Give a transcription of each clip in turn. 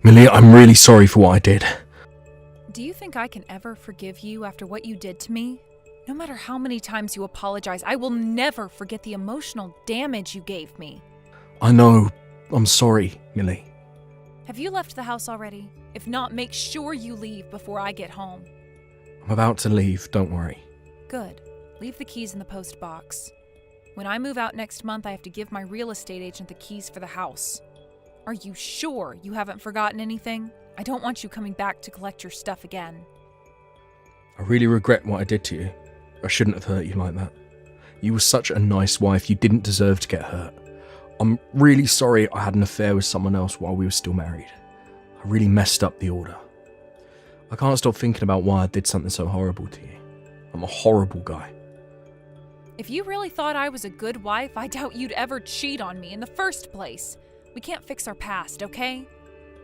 Millie, I'm really sorry for what I did. Do you think I can ever forgive you after what you did to me? No matter how many times you apologize, I will never forget the emotional damage you gave me. I know. I'm sorry, Millie. Have you left the house already? If not, make sure you leave before I get home. I'm about to leave, don't worry. Good. Leave the keys in the post box. When I move out next month, I have to give my real estate agent the keys for the house. Are you sure you haven't forgotten anything? I don't want you coming back to collect your stuff again. I really regret what I did to you. I shouldn't have hurt you like that. You were such a nice wife, you didn't deserve to get hurt. I'm really sorry I had an affair with someone else while we were still married. I really messed up the order. I can't stop thinking about why I did something so horrible to you. I'm a horrible guy. If you really thought I was a good wife, I doubt you'd ever cheat on me in the first place. We can't fix our past, okay?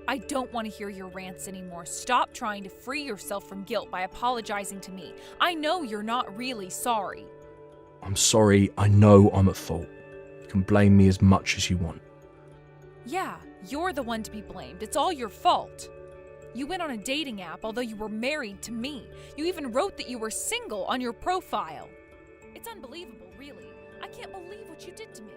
I don't want to hear your rants anymore. Stop trying to free yourself from guilt by apologizing to me. I know you're not really sorry. I'm sorry, I know I'm at fault. You can blame me as much as you want. Yeah, you're the one to be blamed. It's all your fault. You went on a dating app although you were married to me. You even wrote that you were single on your profile. It's unbelievable, really. I can't believe what you did to me.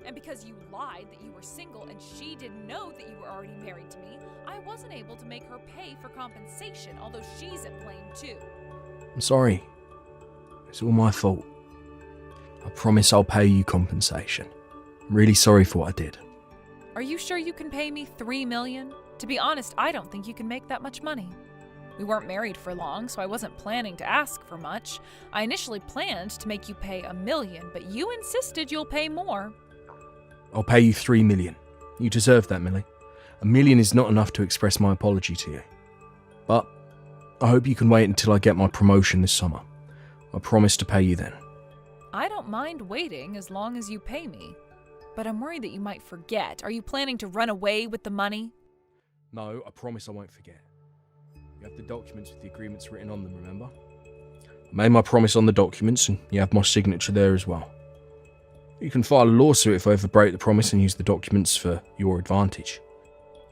And because you lied that you were single and she didn't know that you were already married to me, I wasn't able to make her pay for compensation, although she's at blame too. I'm sorry. It's all my fault. I promise I'll pay you compensation. I'm really sorry for what I did. Are you sure you can pay me $3 million? To be honest, I don't think you can make that much money. We weren't married for long, so I wasn't planning to ask for much. I initially planned to make you pay $1 million, but you insisted you'll pay more. I'll pay you $3 million. You deserve that, Millie. $1 million is not enough to express my apology to you. But I hope you can wait until I get my promotion this summer. I promise to pay you then. I don't mind waiting as long as you pay me. But I'm worried that you might forget. Are you planning to run away with the money? No, I promise I won't forget. You have the documents with the agreements written on them, remember? I made my promise on the documents and you have my signature there as well. You can file a lawsuit if I ever break the promise and use the documents for your advantage.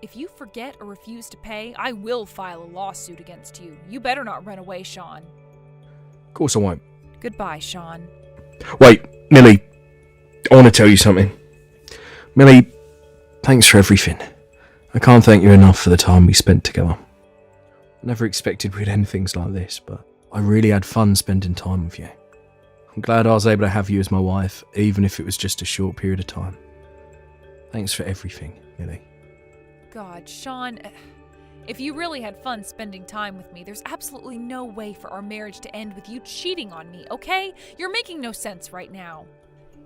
If you forget or refuse to pay, I will file a lawsuit against you. You better not run away, Sean. Of course I won't. Goodbye, Sean. Wait, Millie. I want to tell you something. Millie, thanks for everything. I can't thank you enough for the time we spent together. I never expected we'd end things like this, but I really had fun spending time with you. I'm glad I was able to have you as my wife, even if it was just a short period of time. Thanks for everything, Millie. God, Sean, if you really had fun spending time with me, there's absolutely no way for our marriage to end with you cheating on me, okay? You're making no sense right now.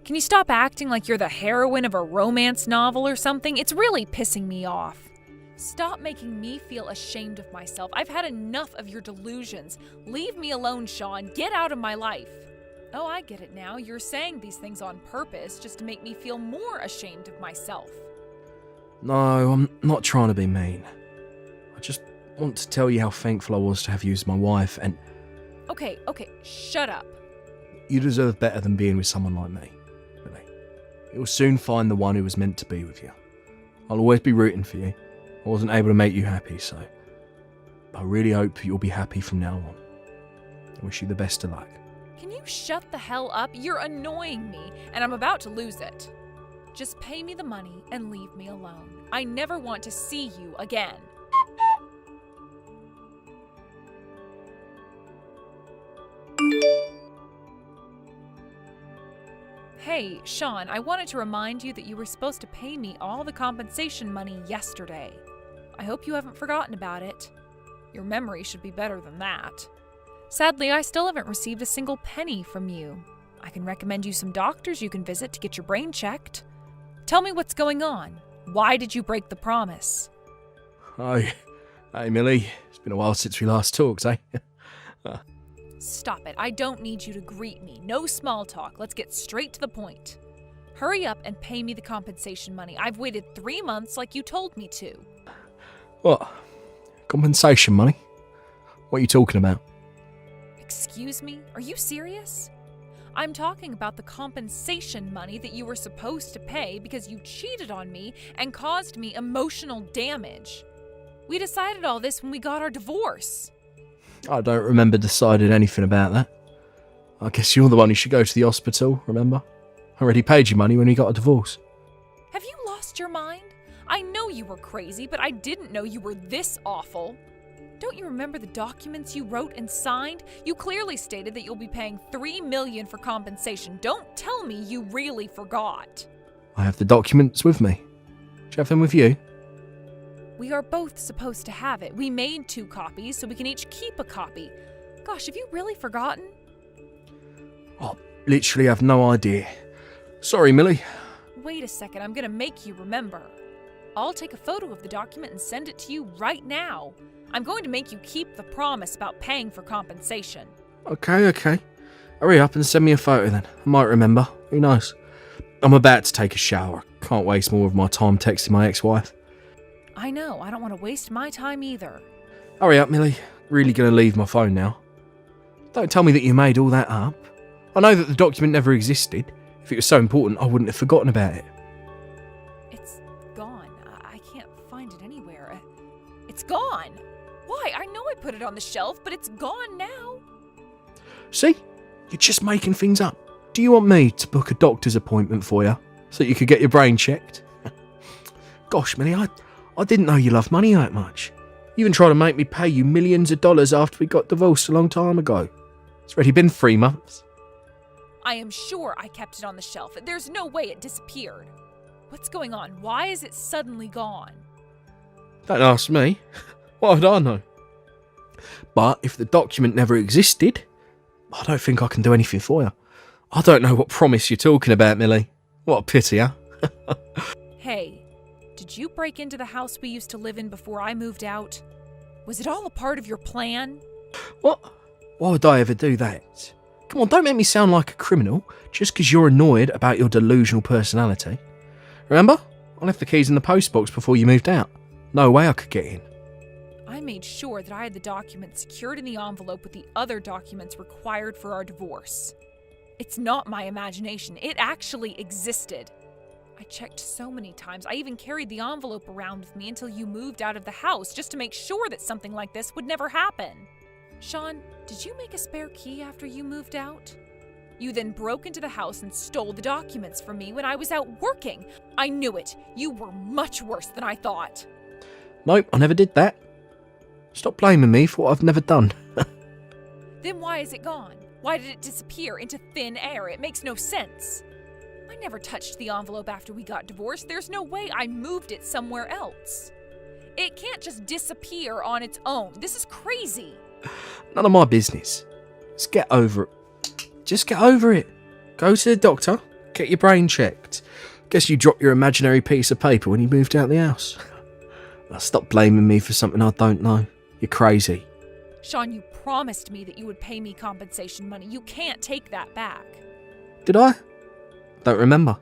Can you stop acting like you're the heroine of a romance novel or something? It's really pissing me off. Stop making me feel ashamed of myself. I've had enough of your delusions. Leave me alone, Sean. Get out of my life. Oh, I get it now. You're saying these things on purpose just to make me feel more ashamed of myself. No, I'm not trying to be mean. I just want to tell you how thankful I was to have you as my wife, and... Okay, shut up. You deserve better than being with someone like me, Millie. You'll soon find the one who was meant to be with you. I'll always be rooting for you. I wasn't able to make you happy, so I really hope you'll be happy from now on. I wish you the best of luck. Can you shut the hell up? You're annoying me, and I'm about to lose it. Just pay me the money and leave me alone. I never want to see you again. Hey, Sean, I wanted to remind you that you were supposed to pay me all the compensation money yesterday. I hope you haven't forgotten about it. Your memory should be better than that. Sadly, I still haven't received a single penny from you. I can recommend you some doctors you can visit to get your brain checked. Tell me what's going on. Why did you break the promise? Hi, Millie. It's been a while since we last talked, eh? Stop it. I don't need you to greet me. No small talk. Let's get straight to the point. Hurry up and pay me the compensation money. I've waited 3 months like you told me to. What? Compensation money? What are you talking about? Excuse me? Are you serious? I'm talking about the compensation money that you were supposed to pay because you cheated on me and caused me emotional damage. We decided all this when we got our divorce. I don't remember deciding anything about that. I guess you're the one who should go to the hospital, remember? I already paid you money when you got a divorce. Have you lost your mind? I know you were crazy, but I didn't know you were this awful. Don't you remember the documents you wrote and signed? You clearly stated that you'll be paying $3 million for compensation. Don't tell me you really forgot. I have the documents with me. Do you have them with you? We are both supposed to have it. We made 2 copies, so we can each keep a copy. Gosh, have you really forgotten? I literally have no idea. Sorry, Millie. Wait a second, I'm gonna make you remember. I'll take a photo of the document and send it to you right now. I'm going to make you keep the promise about paying for compensation. Okay. Hurry up and send me a photo then. I might remember. Who knows? I'm about to take a shower. Can't waste more of my time texting my ex-wife. I know, I don't want to waste my time either. Hurry up, Millie. Really gonna leave my phone now. Don't tell me that you made all that up. I know that the document never existed. If it was so important, I wouldn't have forgotten about it. It's gone. I can't find it anywhere. It's gone. Why? I know I put it on the shelf, but it's gone now. See? You're just making things up. Do you want me to book a doctor's appointment for you so that you could get your brain checked? Gosh, Millie, I didn't know you loved money that much. You even tried to make me pay you millions of dollars after we got divorced a long time ago. It's already been 3 months. I am sure I kept it on the shelf. There's no way it disappeared. What's going on? Why is it suddenly gone? Don't ask me. What would I know? But if the document never existed, I don't think I can do anything for you. I don't know what promise you're talking about, Millie. What a pity, huh? Hey, did you break into the house we used to live in before I moved out? Was it all a part of your plan? What? Why would I ever do that? Come on, don't make me sound like a criminal just because you're annoyed about your delusional personality. Remember? I left the keys in the postbox before you moved out. No way I could get in. I made sure that I had the document secured in the envelope with the other documents required for our divorce. It's not my imagination. It actually existed. I checked so many times. I even carried the envelope around with me until you moved out of the house just to make sure that something like this would never happen. Sean, did you make a spare key after you moved out? You then broke into the house and stole the documents from me when I was out working. I knew it. You were much worse than I thought. Nope, I never did that. Stop blaming me for what I've never done. Then why is it gone? Why did it disappear into thin air? It makes no sense. I never touched the envelope after we got divorced. There's no way I moved it somewhere else. It can't just disappear on its own. This is crazy. None of my business. Just get over it. Just get over it. Go to the doctor, get your brain checked. Guess you dropped your imaginary piece of paper when you moved out the house. Now stop blaming me for something I don't know. You're crazy. Sean, you promised me that you would pay me compensation money. You can't take that back. Did I? Don't remember.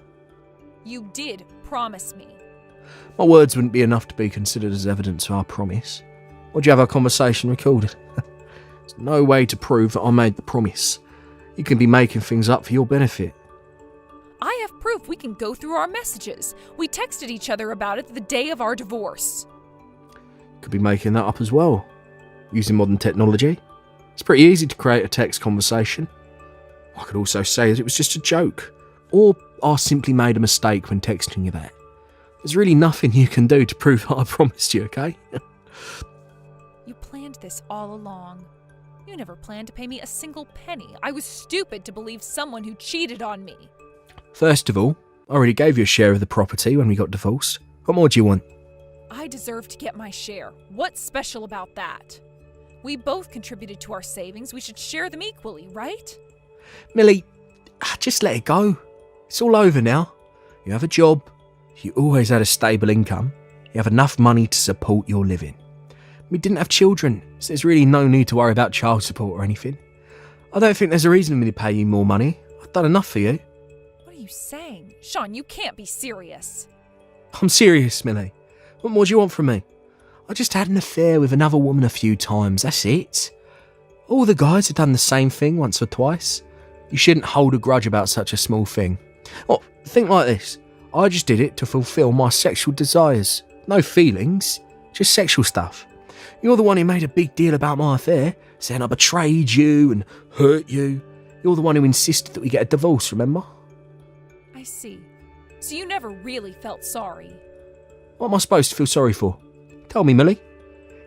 You did promise me. My words wouldn't be enough to be considered as evidence of our promise. Would you have our conversation recorded? There's no way to prove that I made the promise. You can be making things up for your benefit. I have proof. We can go through our messages. We texted each other about it the day of our divorce. Could be making that up as well. Using modern technology. It's pretty easy to create a text conversation. I could also say that it was just a joke. Or I simply made a mistake when texting you that. There's really nothing you can do to prove that I promised you, okay? You planned this all along. You never planned to pay me a single penny. I was stupid to believe someone who cheated on me. First of all, I already gave you a share of the property when we got divorced. What more do you want? I deserve to get my share. What's special about that? We both contributed to our savings. We should share them equally, right? Millie, just let it go. It's all over now. You have a job. You always had a stable income. You have enough money to support your living. We didn't have children, so there's really no need to worry about child support or anything. I don't think there's a reason for me to pay you more money. I've done enough for you. What are you saying? Sean, you can't be serious. I'm serious, Millie. What more do you want from me? I just had an affair with another woman a few times, that's it. All the guys have done the same thing once or twice. You shouldn't hold a grudge about such a small thing. Oh, think like this. I just did it to fulfill my sexual desires. No feelings. Just sexual stuff. You're the one who made a big deal about my affair, saying I betrayed you and hurt you. You're the one who insisted that we get a divorce, remember? I see. So you never really felt sorry. What am I supposed to feel sorry for? Tell me, Millie.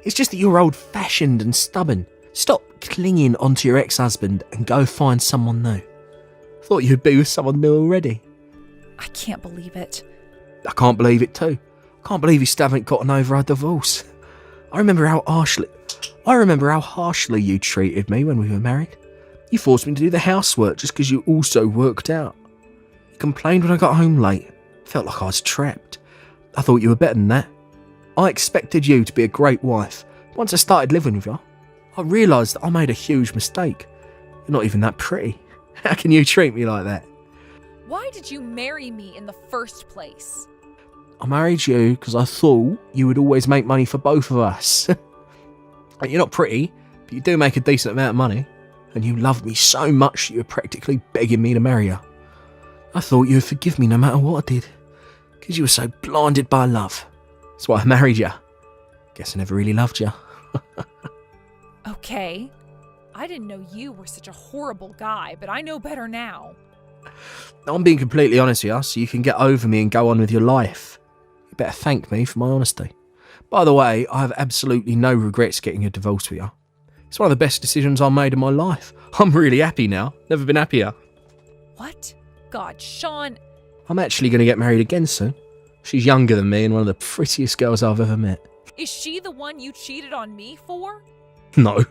It's just that you're old-fashioned and stubborn. Stop clinging onto your ex-husband and go find someone new. Thought you'd be with someone new already. I can't believe it. I can't believe it too. I can't believe you still haven't gotten over our divorce. I remember how harshly you treated me when we were married. You forced me to do the housework just because you also worked out. You complained when I got home late. Felt like I was trapped. I thought you were better than that. I expected you to be a great wife. Once I started living with you, I realised that I made a huge mistake. You're not even that pretty. How can you treat me like that? Why did you marry me in the first place? I married you because I thought you would always make money for both of us. You're not pretty, but you do make a decent amount of money. And you loved me so much that you were practically begging me to marry you. I thought you would forgive me no matter what I did. Because you were so blinded by love. That's why I married you. Guess I never really loved you. Okay. I didn't know you were such a horrible guy, but I know better now. I'm being completely honest with you, so you can get over me and go on with your life. You better thank me for my honesty. By the way, I have absolutely no regrets getting a divorce with you. It's one of the best decisions I made in my life. I'm really happy now. Never been happier. What? God, Sean. I'm actually going to get married again soon. She's younger than me and one of the prettiest girls I've ever met. Is she the one you cheated on me for? No.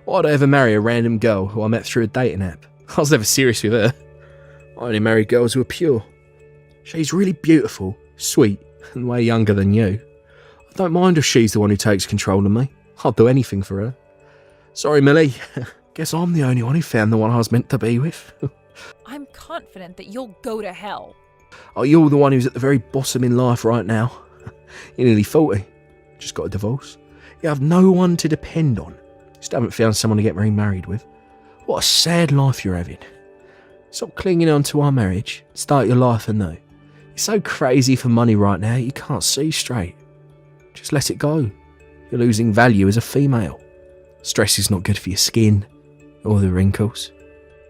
Why'd I ever marry a random girl who I met through a dating app? I was never serious with her. I only married girls who are pure. She's really beautiful, sweet, and way younger than you. I don't mind if she's the one who takes control of me. I'll do anything for her. Sorry, Millie. Guess I'm the only one who found the one I was meant to be with. I'm confident that you'll go to hell. Are you the one who's at the very bottom in life right now? You're nearly 40. Just got a divorce. You have no one to depend on. Still haven't found someone to get remarried with. What a sad life you're having. Stop clinging on to our marriage. Start your life anew. You're so crazy for money right now you can't see straight. Just let it go. You're losing value as a female. Stress is not good for your skin or the wrinkles.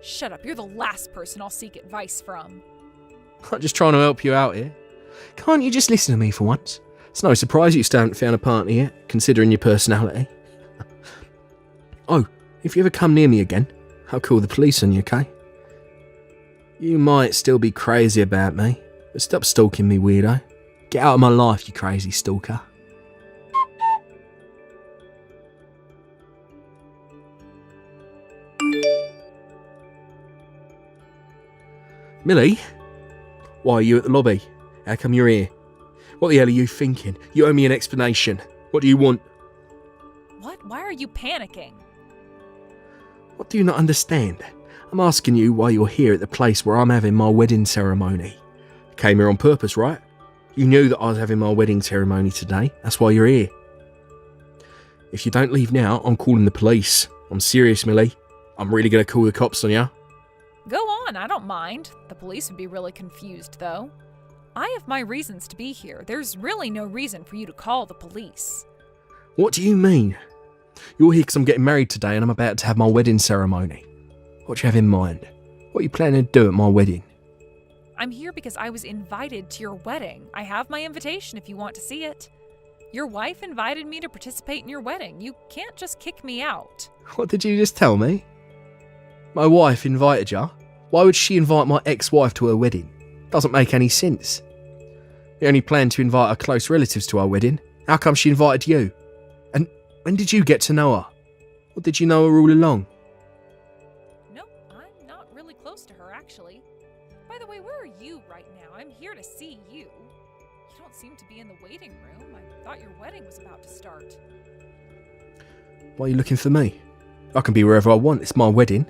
Shut up, you're the last person I'll seek advice from. I'm just trying to help you out here. Can't you just listen to me for once? It's no surprise you still haven't found a partner yet, considering your personality. Oh, if you ever come near me again, I'll call the police on you, okay? You might still be crazy about me, but stop stalking me, weirdo. Get out of my life, you crazy stalker. Millie? Why are you at the lobby? How come you're here? What the hell are you thinking? You owe me an explanation. What do you want? What? Why are you panicking? What do you not understand? I'm asking you why you're here at the place where I'm having my wedding ceremony. You came here on purpose, right? You knew that I was having my wedding ceremony today. That's why you're here. If you don't leave now, I'm calling the police. I'm serious, Millie. I'm really going to call the cops on you. Go on, I don't mind. The police would be really confused, though. I have my reasons to be here. There's really no reason for you to call the police. What do you mean? You're here because I'm getting married today and I'm about to have my wedding ceremony. What do you have in mind? What are you planning to do at my wedding? I'm here because I was invited to your wedding. I have my invitation if you want to see it. Your wife invited me to participate in your wedding. You can't just kick me out. What did you just tell me? My wife invited you? Why would she invite my ex-wife to her wedding? Doesn't make any sense. We only planned to invite our close relatives to our wedding. How come she invited you? And when did you get to know her? Or did you know her all along? Nope, I'm not really close to her, actually. By the way, where are you right now? I'm here to see you. You don't seem to be in the waiting room. I thought your wedding was about to start. Why are you looking for me? I can be wherever I want. It's my wedding.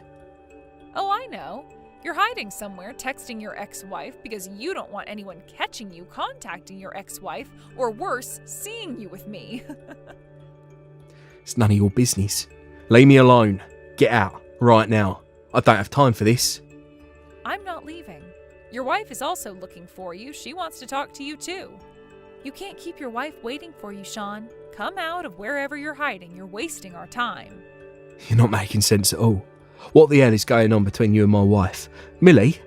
Oh, I know. You're hiding somewhere, texting your ex-wife because you don't want anyone catching you contacting your ex-wife, or worse, seeing you with me. It's none of your business. Leave me alone. Get out, right now. I don't have time for this. I'm not leaving. Your wife is also looking for you. She wants to talk to you too. You can't keep your wife waiting for you, Sean. Come out of wherever you're hiding. You're wasting our time. You're not making sense at all. What the hell is going on between you and my wife? Millie,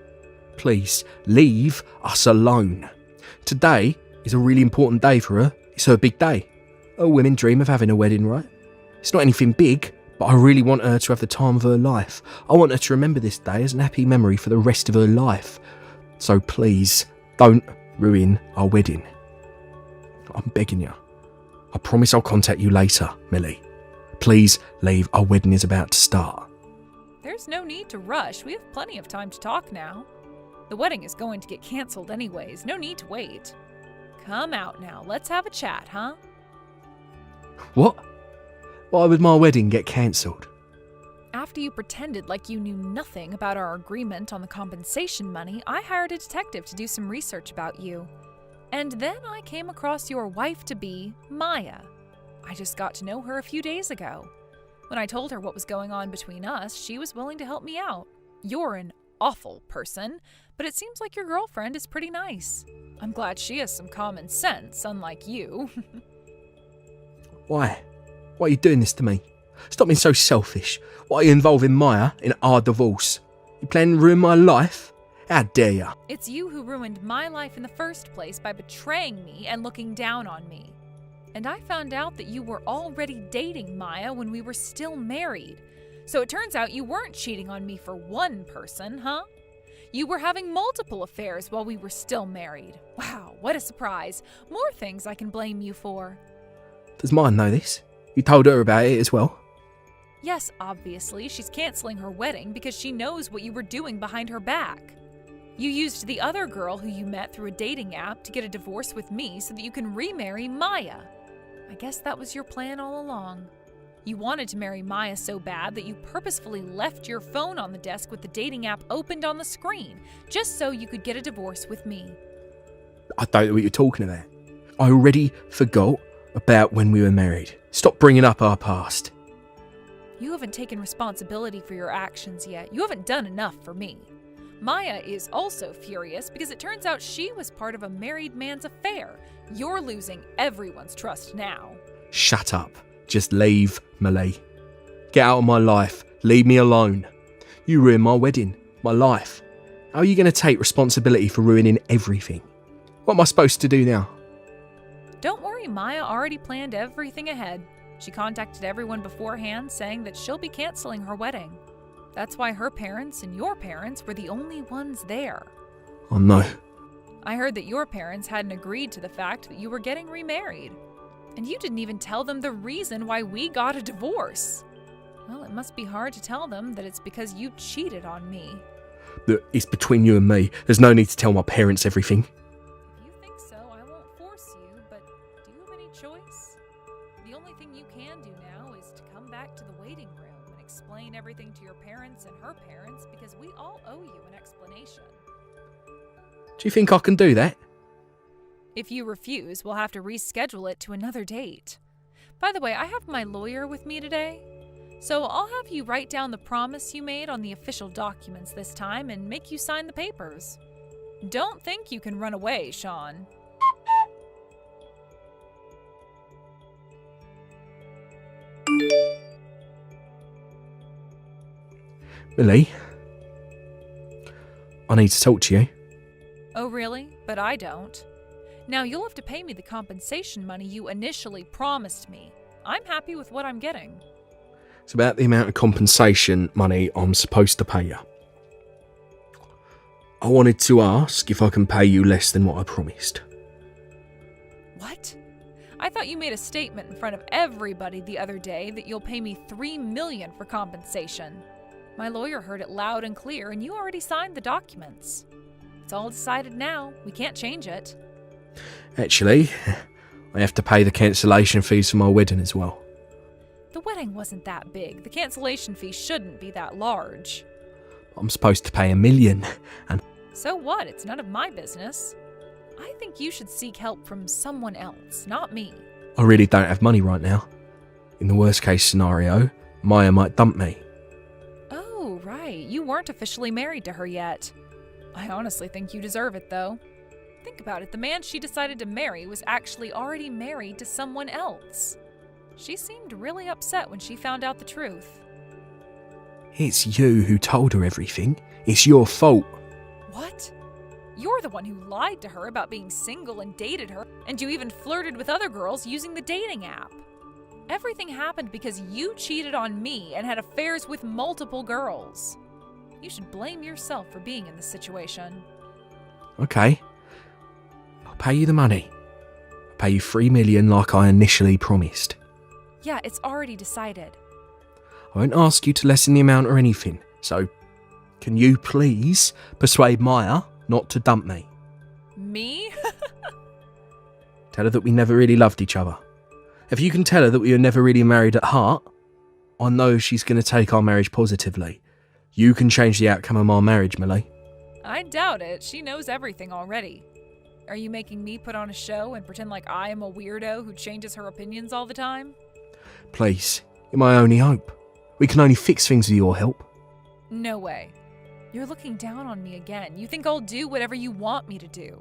please, leave us alone. Today is a really important day for her. It's her big day. All women dream of having a wedding, right? It's not anything big, but I really want her to have the time of her life. I want her to remember this day as an happy memory for the rest of her life. So please, don't ruin our wedding. I'm begging you. I promise I'll contact you later, Millie. Please leave, our wedding is about to start. There's no need to rush. We have plenty of time to talk now. The wedding is going to get cancelled anyways. No need to wait. Come out now. Let's have a chat, huh? What? Why would my wedding get cancelled? After you pretended like you knew nothing about our agreement on the compensation money, I hired a detective to do some research about you. And then I came across your wife-to-be, Maya. I just got to know her a few days ago. When I told her what was going on between us, she was willing to help me out. You're an awful person, but it seems like your girlfriend is pretty nice. I'm glad she has some common sense, unlike you. Why? Why are you doing this to me? Stop being so selfish. Why are you involving Maya in our divorce? You planning to ruin my life? How dare you? It's you who ruined my life in the first place by betraying me and looking down on me. And I found out that you were already dating Maya when we were still married. So it turns out you weren't cheating on me for one person, huh? You were having multiple affairs while we were still married. Wow, what a surprise. More things I can blame you for. Does Maya know this? You told her about it as well? Yes, obviously, she's canceling her wedding because she knows what you were doing behind her back. You used the other girl who you met through a dating app to get a divorce with me so that you can remarry Maya. I guess that was your plan all along. You wanted to marry Maya so bad that you purposefully left your phone on the desk with the dating app opened on the screen, just so you could get a divorce with me. I don't know what you're talking about. I already forgot about when we were married. Stop bringing up our past. You haven't taken responsibility for your actions yet. You haven't done enough for me. Maya is also furious because it turns out she was part of a married man's affair. You're losing everyone's trust now. Shut up. Just leave, Millie. Get out of my life. Leave me alone. You ruined my wedding, my life. How are you going to take responsibility for ruining everything? What am I supposed to do now? Don't worry, Maya already planned everything ahead. She contacted everyone beforehand saying that she'll be canceling her wedding. That's why her parents and your parents were the only ones there. Oh no. I heard that your parents hadn't agreed to the fact that you were getting remarried. And you didn't even tell them the reason why we got a divorce. Well, it must be hard to tell them that it's because you cheated on me. Look, it's between you and me. There's no need to tell my parents everything. If you think so, I won't force you, but do you have any choice? The only thing you can do now is to come back to the waiting room and explain everything to your parents and her parents because we all owe you an explanation. Do you think I can do that? If you refuse, we'll have to reschedule it to another date. By the way, I have my lawyer with me today, so I'll have you write down the promise you made on the official documents this time and make you sign the papers. Don't think you can run away, Sean. Millie, I need to talk to you. Oh, really? But I don't. Now, you'll have to pay me the compensation money you initially promised me. I'm happy with what I'm getting. It's about the amount of compensation money I'm supposed to pay you. I wanted to ask if I can pay you less than what I promised. What? I thought you made a statement in front of everybody the other day that you'll pay me $3 million for compensation. My lawyer heard it loud and clear, and you already signed the documents. It's all decided now. We can't change it. Actually, I have to pay the cancellation fees for my wedding as well. The wedding wasn't that big. The cancellation fee shouldn't be that large. I'm supposed to pay $1 million, and So what? It's none of my business. I think you should seek help from someone else, not me. I really don't have money right now. In the worst case scenario, Maya might dump me. Oh, right. You weren't officially married to her yet. I honestly think you deserve it, though. Think about it, the man she decided to marry was actually already married to someone else. She seemed really upset when she found out the truth. It's you who told her everything. It's your fault. What? You're the one who lied to her about being single and dated her, and you even flirted with other girls using the dating app. Everything happened because you cheated on me and had affairs with multiple girls. You should blame yourself for being in this situation. Okay. I'll pay you the money. I'll pay you $3 million like I initially promised. Yeah, it's already decided. I won't ask you to lessen the amount or anything, so can you please persuade Maya not to dump me? Me? Tell her that we never really loved each other. If you can tell her that we were never really married at heart, I know she's going to take our marriage positively. You can change the outcome of our marriage, Millie. I doubt it. She knows everything already. Are you making me put on a show and pretend like I am a weirdo who changes her opinions all the time? Please, you're my only hope. We can only fix things with your help. No way. You're looking down on me again. You think I'll do whatever you want me to do.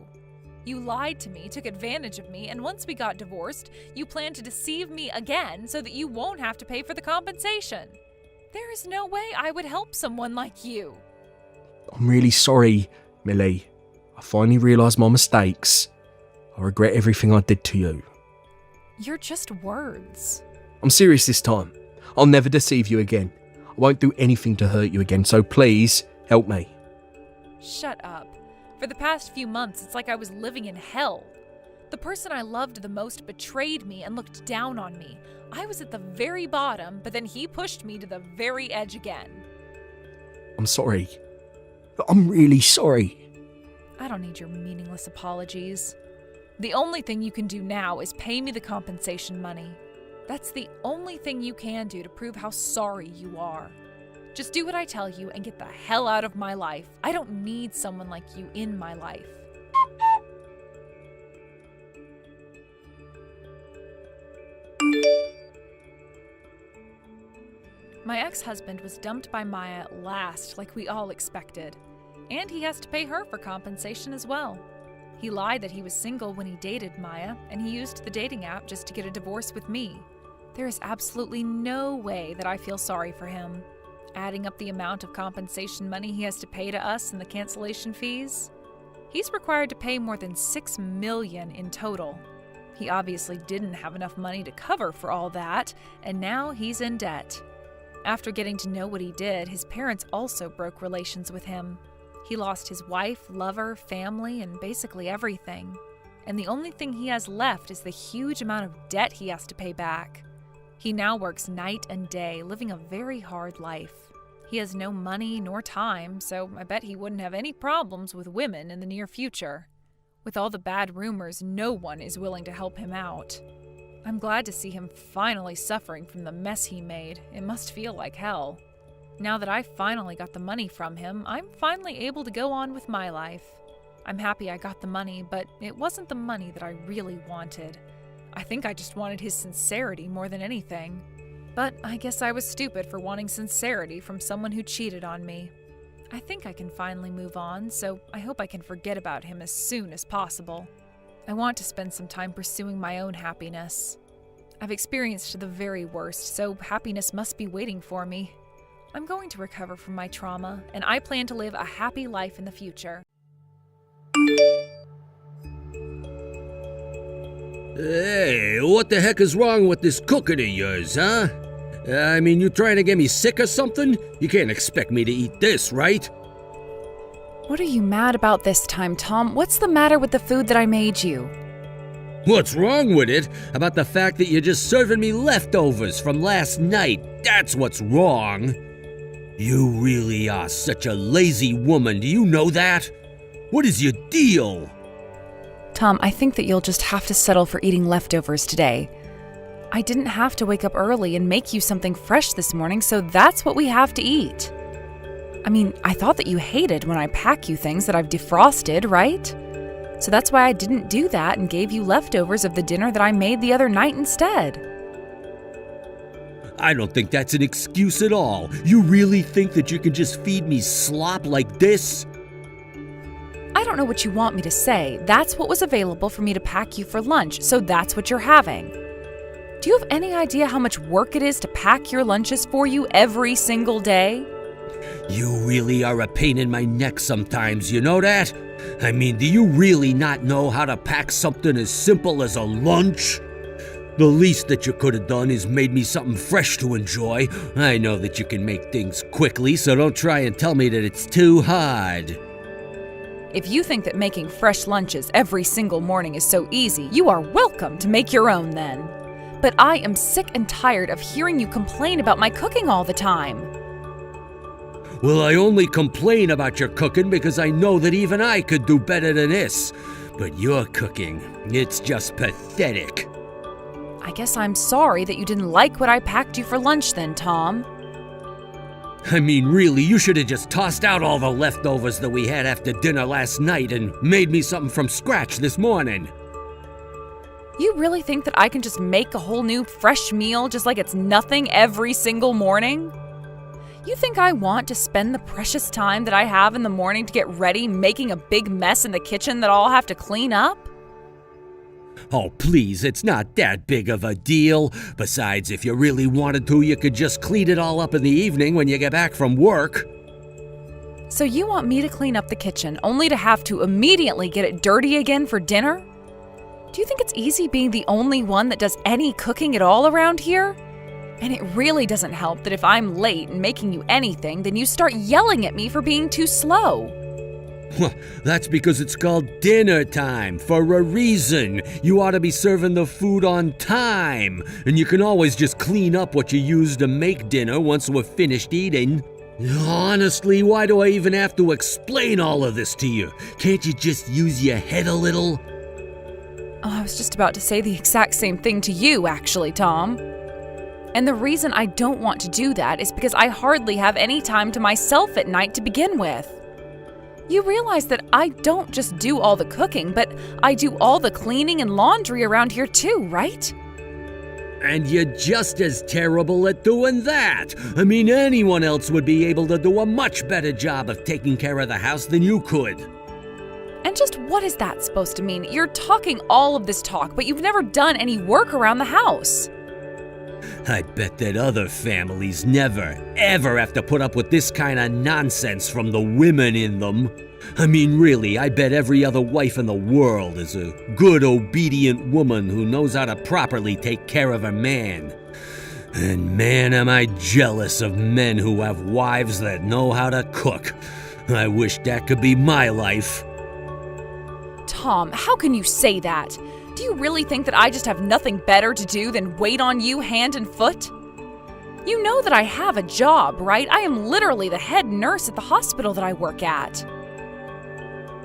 You lied to me, took advantage of me, and once we got divorced, you plan to deceive me again so that you won't have to pay for the compensation. There is no way I would help someone like you. I'm really sorry, Millie. I finally realised my mistakes. I regret everything I did to you. You're just words. I'm serious this time. I'll never deceive you again. I won't do anything to hurt you again, so please, help me. Shut up. For the past few months, it's like I was living in hell. The person I loved the most betrayed me and looked down on me. I was at the very bottom, but then he pushed me to the very edge again. I'm sorry. I'm really sorry. I don't need your meaningless apologies. The only thing you can do now is pay me the compensation money. That's the only thing you can do to prove how sorry you are. Just do what I tell you and get the hell out of my life. I don't need someone like you in my life. My ex-husband was dumped by Maya at last, like we all expected. And he has to pay her for compensation as well. He lied that he was single when he dated Maya, and he used the dating app just to get a divorce with me. There is absolutely no way that I feel sorry for him. Adding up the amount of compensation money he has to pay to us and the cancellation fees, he's required to pay more than $6 million in total. He obviously didn't have enough money to cover for all that, and now he's in debt. After getting to know what he did, his parents also broke relations with him. He lost his wife, lover, family, and basically everything. And the only thing he has left is the huge amount of debt he has to pay back. He now works night and day, living a very hard life. He has no money nor time, so I bet he wouldn't have any problems with women in the near future. With all the bad rumors, no one is willing to help him out. I'm glad to see him finally suffering from the mess he made. It must feel like hell. Now that I finally got the money from him, I'm finally able to go on with my life. I'm happy I got the money, but it wasn't the money that I really wanted. I think I just wanted his sincerity more than anything. But I guess I was stupid for wanting sincerity from someone who cheated on me. I think I can finally move on, so I hope I can forget about him as soon as possible. I want to spend some time pursuing my own happiness. I've experienced the very worst, so happiness must be waiting for me. I'm going to recover from my trauma, and I plan to live a happy life in the future. Hey, what the heck is wrong with this cooking of yours, huh? I mean, you trying to get me sick or something? You can't expect me to eat this, right? What are you mad about this time, Tom? What's the matter with the food that I made you? What's wrong with it? About the fact that you're just serving me leftovers from last night. That's what's wrong. You really are such a lazy woman, do you know that? What is your deal? Tom, I think that you'll just have to settle for eating leftovers today. I didn't have to wake up early and make you something fresh this morning, so that's what we have to eat. I mean, I thought that you hated when I pack you things that I've defrosted, right? So that's why I didn't do that and gave you leftovers of the dinner that I made the other night instead. I don't think that's an excuse at all. You really think that you can just feed me slop like this? I don't know what you want me to say. That's what was available for me to pack you for lunch, so that's what you're having. Do you have any idea how much work it is to pack your lunches for you every single day? You really are a pain in my neck sometimes, you know that? I mean, do you really not know how to pack something as simple as a lunch? The least that you could have done is made me something fresh to enjoy. I know that you can make things quickly, so don't try and tell me that it's too hard. If you think that making fresh lunches every single morning is so easy, you are welcome to make your own then. But I am sick and tired of hearing you complain about my cooking all the time. Well, I only complain about your cooking because I know that even I could do better than this. But your cooking, it's just pathetic. I guess I'm sorry that you didn't like what I packed you for lunch then, Tom. I mean, really, you should have just tossed out all the leftovers that we had after dinner last night and made me something from scratch this morning. You really think that I can just make a whole new fresh meal just like it's nothing every single morning? You think I want to spend the precious time that I have in the morning to get ready making a big mess in the kitchen that I'll have to clean up? Oh, please, it's not that big of a deal. Besides, if you really wanted to, you could just clean it all up in the evening when you get back from work. So you want me to clean up the kitchen only to have to immediately get it dirty again for dinner? Do you think it's easy being the only one that does any cooking at all around here? And it really doesn't help that if I'm late in making you anything, then you start yelling at me for being too slow. Well, that's because it's called dinner time, for a reason. You ought to be serving the food on time. And you can always just clean up what you used to make dinner once we're finished eating. Honestly, why do I even have to explain all of this to you? Can't you just use your head a little? Oh, I was just about to say the exact same thing to you, actually, Tom. And the reason I don't want to do that is because I hardly have any time to myself at night to begin with. You realize that I don't just do all the cooking, but I do all the cleaning and laundry around here too, right? And you're just as terrible at doing that. I mean, anyone else would be able to do a much better job of taking care of the house than you could. And just what is that supposed to mean? You're talking all of this talk, but you've never done any work around the house. I bet that other families never, ever have to put up with this kind of nonsense from the women in them. I mean, really, I bet every other wife in the world is a good, obedient woman who knows how to properly take care of her man. And man, am I jealous of men who have wives that know how to cook. I wish that could be my life. Tom, how can you say that? Do you really think that I just have nothing better to do than wait on you hand and foot? You know that I have a job, right? I am literally the head nurse at the hospital that I work at.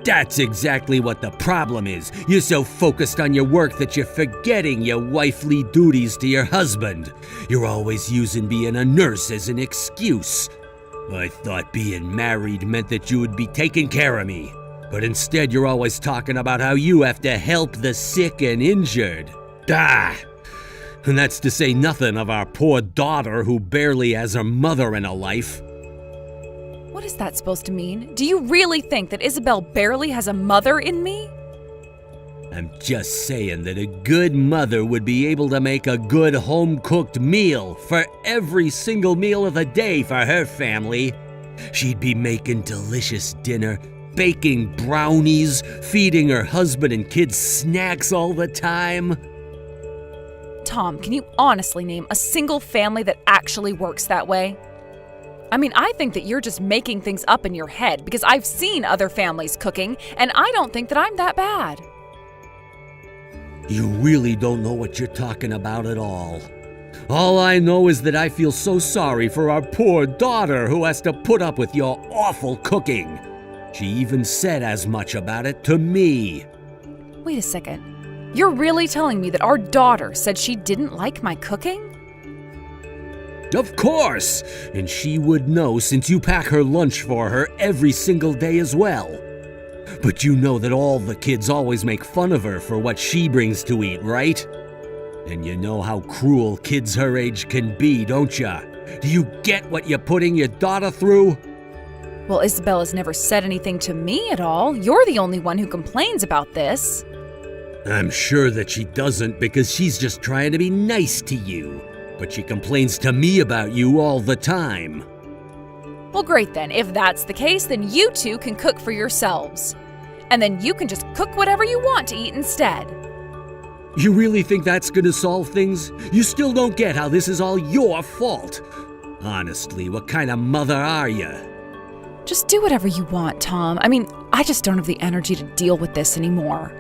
That's exactly what the problem is. You're so focused on your work that you're forgetting your wifely duties to your husband. You're always using being a nurse as an excuse. I thought being married meant that you would be taking care of me. But instead you're always talking about how you have to help the sick and injured. And that's to say nothing of our poor daughter who barely has her mother in her life. What is that supposed to mean? Do you really think that Isabel barely has a mother in me? I'm just saying that a good mother would be able to make a good home-cooked meal for every single meal of the day for her family. She'd be making delicious dinner, baking brownies, feeding her husband and kids snacks all the time. Tom, can you honestly name a single family that actually works that way? I mean, I think that you're just making things up in your head because I've seen other families cooking, and I don't think that I'm that bad. You really don't know what you're talking about at all. All I know is that I feel so sorry for our poor daughter who has to put up with your awful cooking. She even said as much about it to me. Wait a second. You're really telling me that our daughter said she didn't like my cooking? Of course! And she would know since you pack her lunch for her every single day as well. But you know that all the kids always make fun of her for what she brings to eat, right? And you know how cruel kids her age can be, don't ya? Do you get what you're putting your daughter through? Well, Isabel has never said anything to me at all. You're the only one who complains about this. I'm sure that she doesn't because she's just trying to be nice to you. But she complains to me about you all the time. Well, great then. If that's the case, then you two can cook for yourselves. And then you can just cook whatever you want to eat instead. You really think that's gonna solve things? You still don't get how this is all your fault. Honestly, what kind of mother are you? Just do whatever you want, Tom. I mean, I just don't have the energy to deal with this anymore.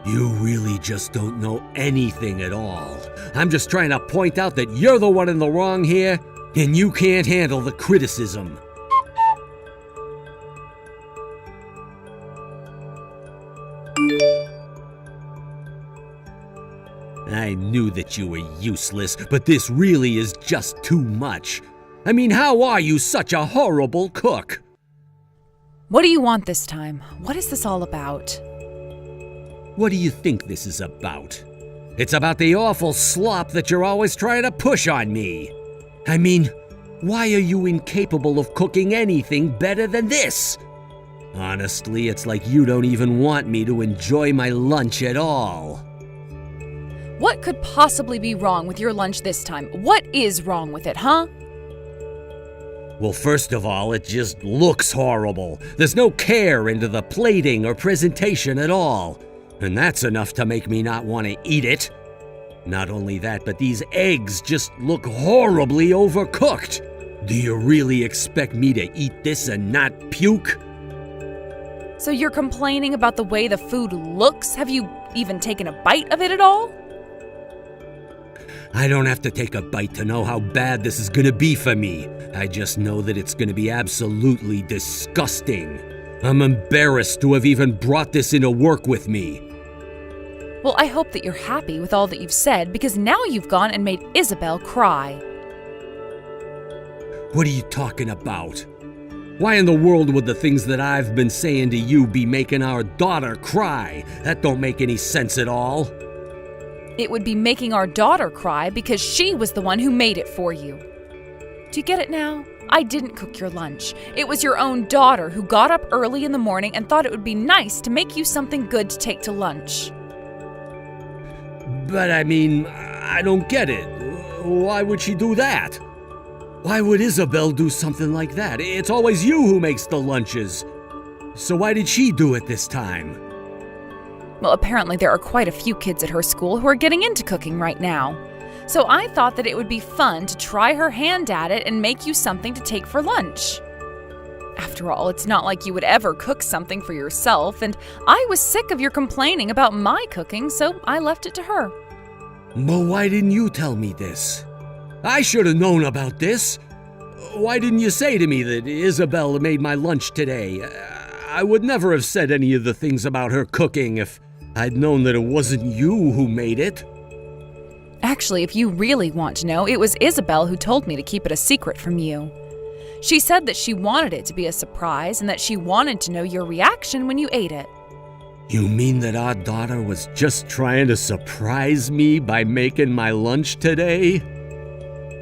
You really just don't know anything at all. I'm just trying to point out that you're the one in the wrong here, and you can't handle the criticism. I knew that you were useless, but this really is just too much. I mean, how are you such a horrible cook? What do you want this time? What is this all about? What do you think this is about? It's about the awful slop that you're always trying to push on me. I mean, why are you incapable of cooking anything better than this? Honestly, it's like you don't even want me to enjoy my lunch at all. What could possibly be wrong with your lunch this time? What is wrong with it, huh? Well, first of all, it just looks horrible. There's no care into the plating or presentation at all. And that's enough to make me not want to eat it. Not only that, but these eggs just look horribly overcooked. Do you really expect me to eat this and not puke? So you're complaining about the way the food looks? Have you even taken a bite of it at all? I don't have to take a bite to know how bad this is gonna be for me. I just know that it's gonna be absolutely disgusting. I'm embarrassed to have even brought this into work with me. Well, I hope that you're happy with all that you've said, because now you've gone and made Isabel cry. What are you talking about? Why in the world would the things that I've been saying to you be making our daughter cry? That don't make any sense at all. It would be making our daughter cry because she was the one who made it for you. Do you get it now? I didn't cook your lunch. It was your own daughter who got up early in the morning and thought it would be nice to make you something good to take to lunch. But I mean, I don't get it. Why would she do that? Why would Isabel do something like that? It's always you who makes the lunches. So why did she do it this time? Well, apparently there are quite a few kids at her school who are getting into cooking right now. So I thought that it would be fun to try her hand at it and make you something to take for lunch. After all, it's not like you would ever cook something for yourself, and I was sick of your complaining about my cooking, so I left it to her. But why didn't you tell me this? I should have known about this. Why didn't you say to me that Isabel made my lunch today? I would never have said any of the things about her cooking if I'd known that it wasn't you who made it. Actually, if you really want to know, it was Isabel who told me to keep it a secret from you. She said that she wanted it to be a surprise and that she wanted to know your reaction when you ate it. You mean that our daughter was just trying to surprise me by making my lunch today?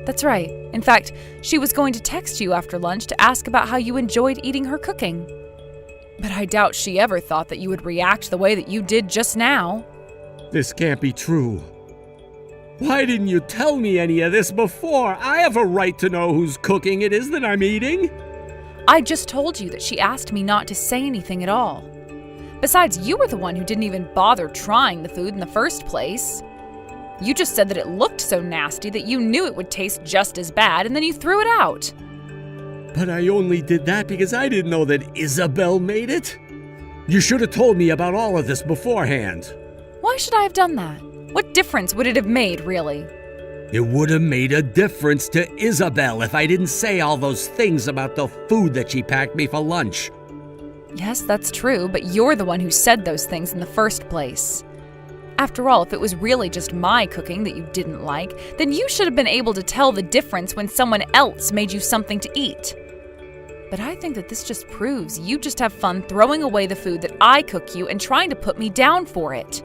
That's right. In fact, she was going to text you after lunch to ask about how you enjoyed eating her cooking. But I doubt she ever thought that you would react the way that you did just now. This can't be true. Why didn't you tell me any of this before? I have a right to know whose cooking it is that I'm eating. I just told you that she asked me not to say anything at all. Besides, you were the one who didn't even bother trying the food in the first place. You just said that it looked so nasty that you knew it would taste just as bad, and then you threw it out. But I only did that because I didn't know that Isabel made it. You should have told me about all of this beforehand. Why should I have done that? What difference would it have made, really? It would have made a difference to Isabel if I didn't say all those things about the food that she packed me for lunch. Yes, that's true, but you're the one who said those things in the first place. After all, if it was really just my cooking that you didn't like, then you should have been able to tell the difference when someone else made you something to eat. But I think that this just proves you just have fun throwing away the food that I cook you and trying to put me down for it.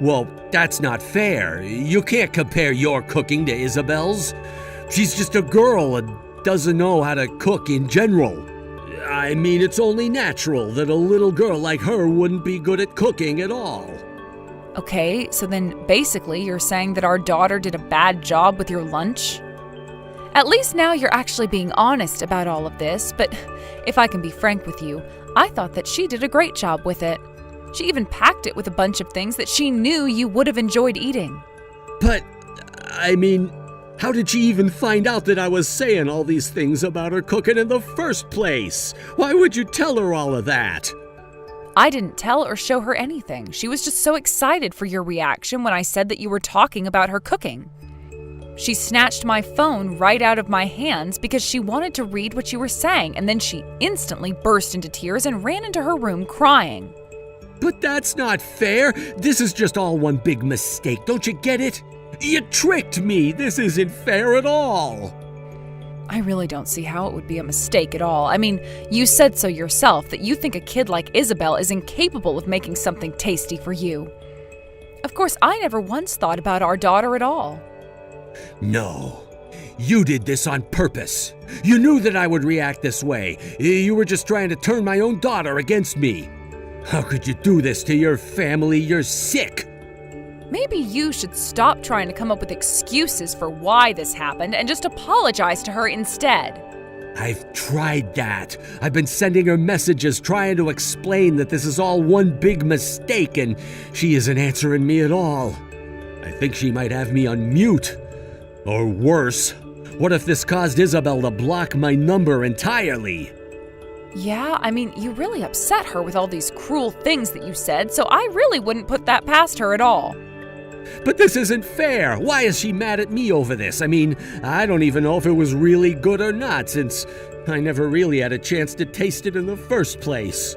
Well, that's not fair. You can't compare your cooking to Isabel's. She's just a girl, and doesn't know how to cook in general. I mean, it's only natural that a little girl like her wouldn't be good at cooking at all. Okay, so then basically you're saying that our daughter did a bad job with your lunch? At least now you're actually being honest about all of this, but if I can be frank with you, I thought that she did a great job with it. She even packed it with a bunch of things that she knew you would have enjoyed eating. But, I mean, how did she even find out that I was saying all these things about her cooking in the first place? Why would you tell her all of that? I didn't tell or show her anything. She was just so excited for your reaction when I said that you were talking about her cooking. She snatched my phone right out of my hands because she wanted to read what you were saying, and then she instantly burst into tears and ran into her room crying. But that's not fair. This is just all one big mistake. Don't you get it? You tricked me. This isn't fair at all. I really don't see how it would be a mistake at all. I mean, you said so yourself, that you think a kid like Isabel is incapable of making something tasty for you. Of course, I never once thought about our daughter at all. No, you did this on purpose. You knew that I would react this way. You were just trying to turn my own daughter against me. How could you do this to your family? You're sick. Maybe you should stop trying to come up with excuses for why this happened and just apologize to her instead. I've tried that. I've been sending her messages trying to explain that this is all one big mistake, and she isn't answering me at all. I think she might have me on mute. Or worse, what if this caused Isabel to block my number entirely? Yeah, I mean, you really upset her with all these cruel things that you said, so I really wouldn't put that past her at all. But this isn't fair. Why is she mad at me over this? I mean, I don't even know if it was really good or not, since I never really had a chance to taste it in the first place.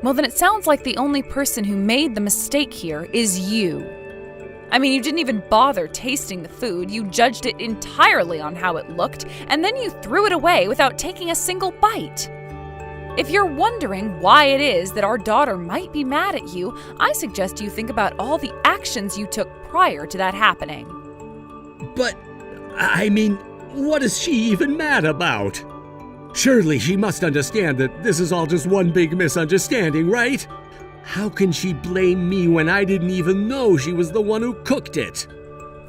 Well, then it sounds like the only person who made the mistake here is you. I mean, you didn't even bother tasting the food. You judged it entirely on how it looked, and then you threw it away without taking a single bite. If you're wondering why it is that our daughter might be mad at you, I suggest you think about all the actions you took prior to that happening. But, I mean, what is she even mad about? Surely she must understand that this is all just one big misunderstanding, right? How can she blame me when I didn't even know she was the one who cooked it?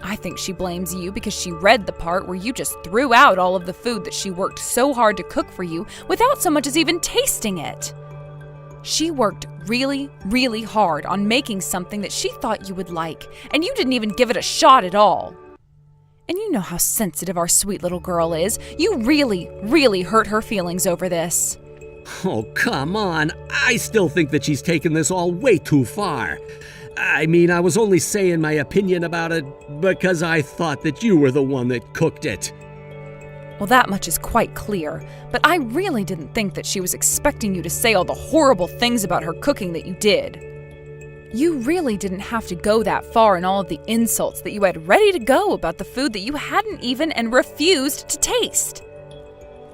I think she blames you because she read the part where you just threw out all of the food that she worked so hard to cook for you without so much as even tasting it. She worked really, really hard on making something that she thought you would like, and you didn't even give it a shot at all. And you know how sensitive our sweet little girl is. You really, really hurt her feelings over this. Oh, come on. I still think that she's taken this all way too far. I mean, I was only saying my opinion about it because I thought that you were the one that cooked it. Well, that much is quite clear, but I really didn't think that she was expecting you to say all the horrible things about her cooking that you did. You really didn't have to go that far in all of the insults that you had ready to go about the food that you hadn't even and refused to taste.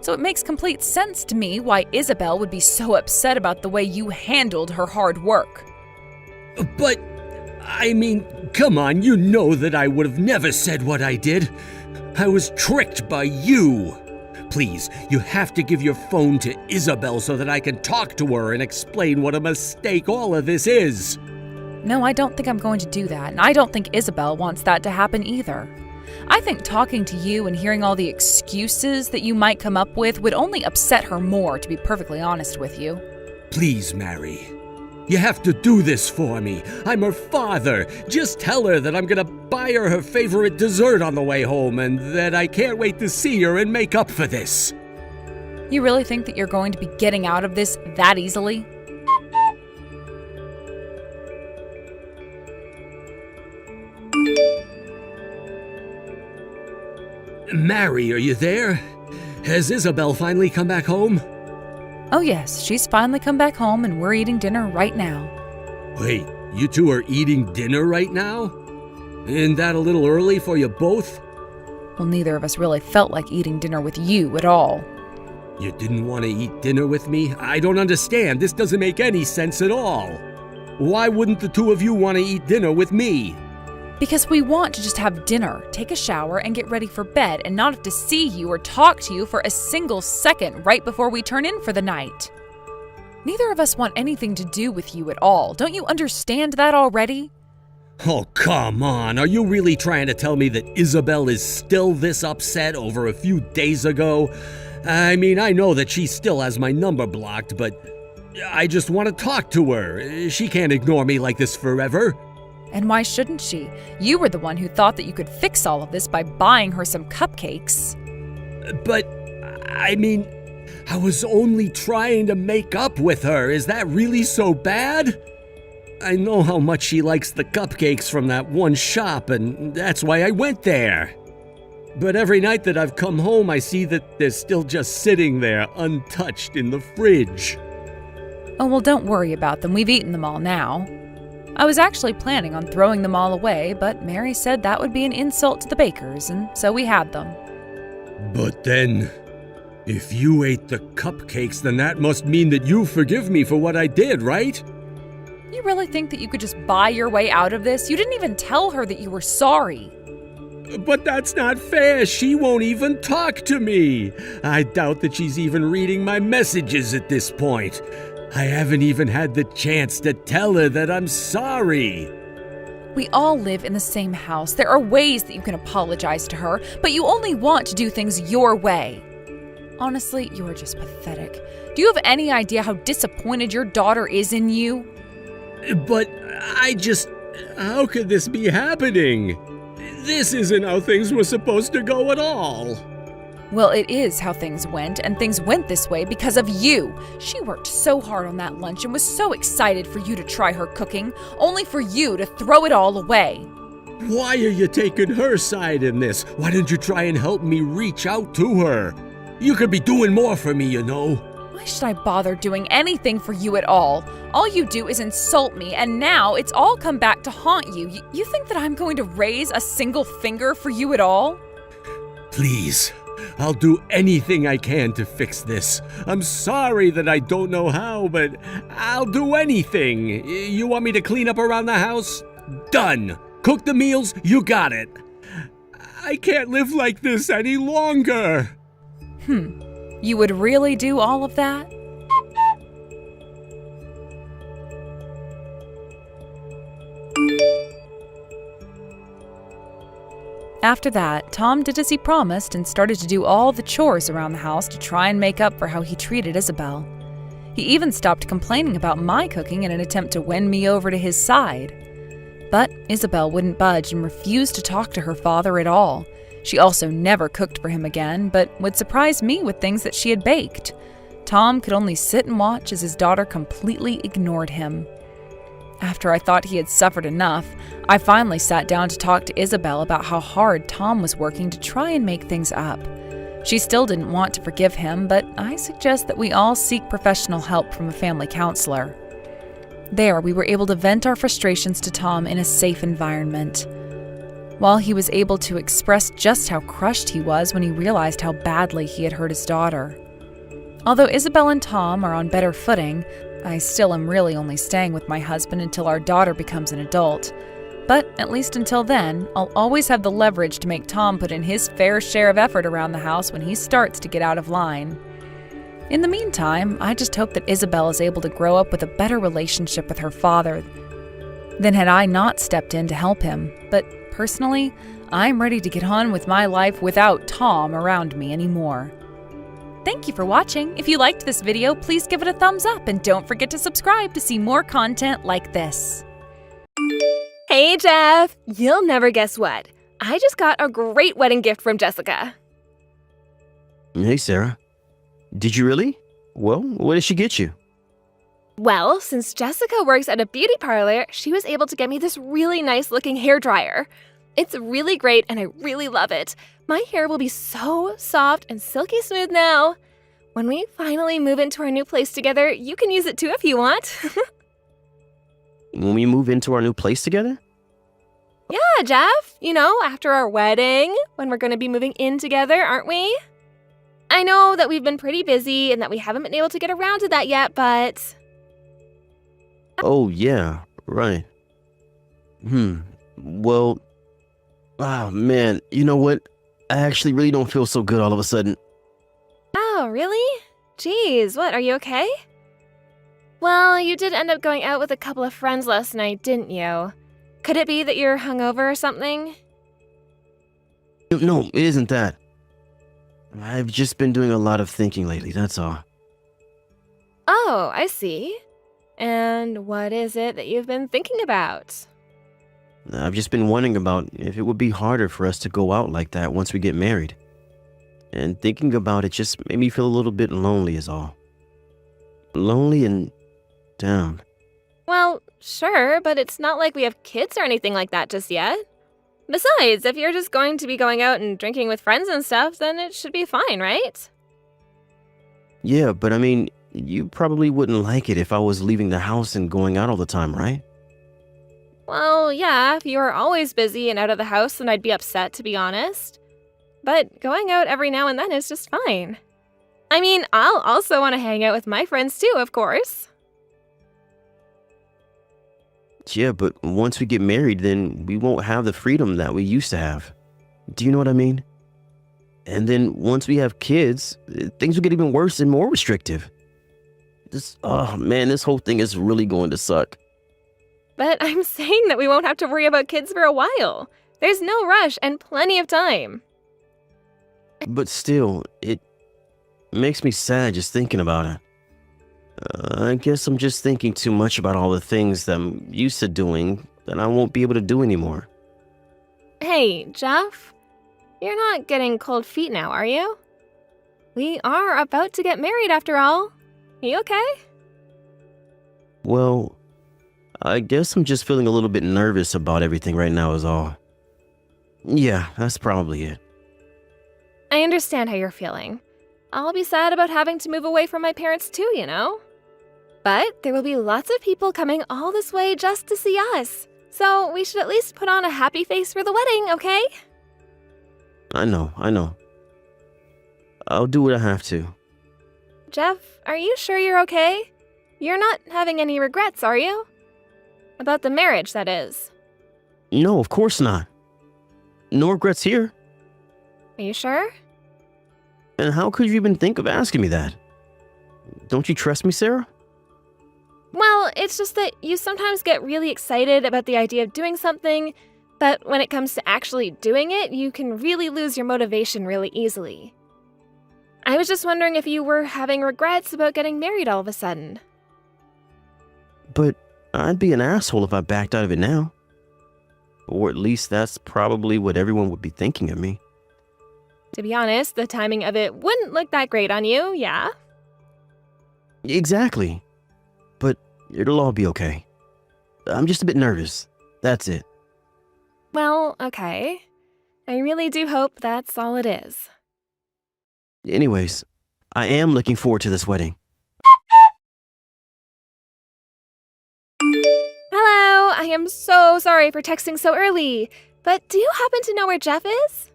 So it makes complete sense to me why Isabel would be so upset about the way you handled her hard work. But, I mean, come on, you know that I would have never said what I did. I was tricked by you. Please, you have to give your phone to Isabel so that I can talk to her and explain what a mistake all of this is. No, I don't think I'm going to do that, and I don't think Isabel wants that to happen either. I think talking to you and hearing all the excuses that you might come up with would only upset her more, to be perfectly honest with you. Please, Mary. You have to do this for me. I'm her father. Just tell her that I'm gonna buy her favorite dessert on the way home and that I can't wait to see her and make up for this. You really think that you're going to be getting out of this that easily? Mary, are you there? Has Isabel finally come back home? Oh yes, she's finally come back home and we're eating dinner right now. Wait, you two are eating dinner right now? Isn't that a little early for you both? Well, neither of us really felt like eating dinner with you at all. You didn't want to eat dinner with me? I don't understand. This doesn't make any sense at all. Why wouldn't the two of you want to eat dinner with me? Because we want to just have dinner, take a shower, and get ready for bed and not have to see you or talk to you for a single second right before we turn in for the night. Neither of us want anything to do with you at all. Don't you understand that already? Oh, come on. Are you really trying to tell me that Isabel is still this upset over a few days ago? I mean, I know that she still has my number blocked, but I just want to talk to her. She can't ignore me like this forever. And why shouldn't she? You were the one who thought that you could fix all of this by buying her some cupcakes. But, I mean, I was only trying to make up with her. Is that really so bad? I know how much she likes the cupcakes from that one shop, and that's why I went there. But every night that I've come home, I see that they're still just sitting there, untouched in the fridge. Oh, well, don't worry about them. We've eaten them all now. I was actually planning on throwing them all away, but Mary said that would be an insult to the bakers, and so we had them. But then, if you ate the cupcakes, then that must mean that you forgive me for what I did, right? You really think that you could just buy your way out of this? You didn't even tell her that you were sorry. But that's not fair. She won't even talk to me. I doubt that she's even reading my messages at this point. I haven't even had the chance to tell her that I'm sorry. We all live in the same house. There are ways that you can apologize to her, but you only want to do things your way. Honestly, you are just pathetic. Do you have any idea how disappointed your daughter is in you? But how could this be happening? This isn't how things were supposed to go at all. Well, it is how things went, and things went this way because of you. She worked so hard on that lunch and was so excited for you to try her cooking, only for you to throw it all away. Why are you taking her side in this? Why don't you try and help me reach out to her? You could be doing more for me, you know. Why should I bother doing anything for you at all? All you do is insult me, and now it's all come back to haunt you. You think that I'm going to raise a single finger for you at all? Please, I'll do anything I can to fix this. I'm sorry that I don't know how, but I'll do anything. You want me to clean up around the house? Done. Cook the meals? You got it. I can't live like this any longer. You would really do all of that? After that, Tom did as he promised and started to do all the chores around the house to try and make up for how he treated Isabel. He even stopped complaining about my cooking in an attempt to win me over to his side. But Isabel wouldn't budge and refused to talk to her father at all. She also never cooked for him again, but would surprise me with things that she had baked. Tom could only sit and watch as his daughter completely ignored him. After I thought he had suffered enough, I finally sat down to talk to Isabel about how hard Tom was working to try and make things up. She still didn't want to forgive him, but I suggest that we all seek professional help from a family counselor. There, we were able to vent our frustrations to Tom in a safe environment. While he was able to express just how crushed he was when he realized how badly he had hurt his daughter. Although Isabel and Tom are on better footing, I still am really only staying with my husband until our daughter becomes an adult. But at least until then, I'll always have the leverage to make Tom put in his fair share of effort around the house when he starts to get out of line. In the meantime, I just hope that Isabel is able to grow up with a better relationship with her father than had I not stepped in to help him. But personally, I'm ready to get on with my life without Tom around me anymore. Thank you for watching. If you liked this video, please give it a thumbs up and don't forget to subscribe to see more content like this. Hey Jeff! You'll never guess what. I just got a great wedding gift from Jessica. Hey, Sarah. Did you really? Well, what did she get you? Well, since Jessica works at a beauty parlor, she was able to get me this really nice looking hairdryer. It's really great and I really love it. My hair will be so soft and silky smooth now. When we finally move into our new place together, you can use it too if you want. When we move into our new place together? Yeah, Jeff. You know, after our wedding, when we're going to be moving in together, aren't we? I know that we've been pretty busy and that we haven't been able to get around to that yet, but... Oh, yeah, right. Well, Oh, man. You know what? I actually really don't feel so good all of a sudden. Oh, really? Jeez, what, are you okay? Well, you did end up going out with a couple of friends last night, didn't you? Could it be that you're hungover or something? No, it isn't that. I've just been doing a lot of thinking lately, that's all. Oh, I see. And what is it that you've been thinking about? I've just been wondering about if it would be harder for us to go out like that once we get married. And thinking about it just made me feel a little bit lonely is all. Lonely and down. Well, sure, but it's not like we have kids or anything like that just yet. Besides, if you're just going to be going out and drinking with friends and stuff, then it should be fine, right? Yeah, but I mean, you probably wouldn't like it if I was leaving the house and going out all the time, right? Well, yeah, if you were always busy and out of the house, then I'd be upset, to be honest. But going out every now and then is just fine. I mean, I'll also want to hang out with my friends too, of course. Yeah, but once we get married, then we won't have the freedom that we used to have. Do you know what I mean? And then once we have kids, things will get even worse and more restrictive. Oh man, this whole thing is really going to suck. But I'm saying that we won't have to worry about kids for a while. There's no rush and plenty of time. But still, it makes me sad just thinking about it. I guess I'm just thinking too much about all the things that I'm used to doing that I won't be able to do anymore. Hey, Jeff, you're not getting cold feet now, are you? We are about to get married after all. You okay? Well, I guess I'm just feeling a little bit nervous about everything right now is all. Yeah, that's probably it. I understand how you're feeling. I'll be sad about having to move away from my parents too, you know? But there will be lots of people coming all this way just to see us. So we should at least put on a happy face for the wedding, okay? I know. I'll do what I have to. Jeff, are you sure you're okay? You're not having any regrets, are you? About the marriage, that is. No, of course not. No regrets here. Are you sure? And how could you even think of asking me that? Don't you trust me, Sarah? Well, it's just that you sometimes get really excited about the idea of doing something, but when it comes to actually doing it, you can really lose your motivation really easily. I was just wondering if you were having regrets about getting married all of a sudden. But I'd be an asshole if I backed out of it now. Or at least that's probably what everyone would be thinking of me. To be honest, the timing of it wouldn't look that great on you, yeah? Exactly. But it'll all be okay. I'm just a bit nervous. That's it. Well, okay. I really do hope that's all it is. Anyways, I am looking forward to this wedding. Hello, I am so sorry for texting so early, but do you happen to know where Jeff is?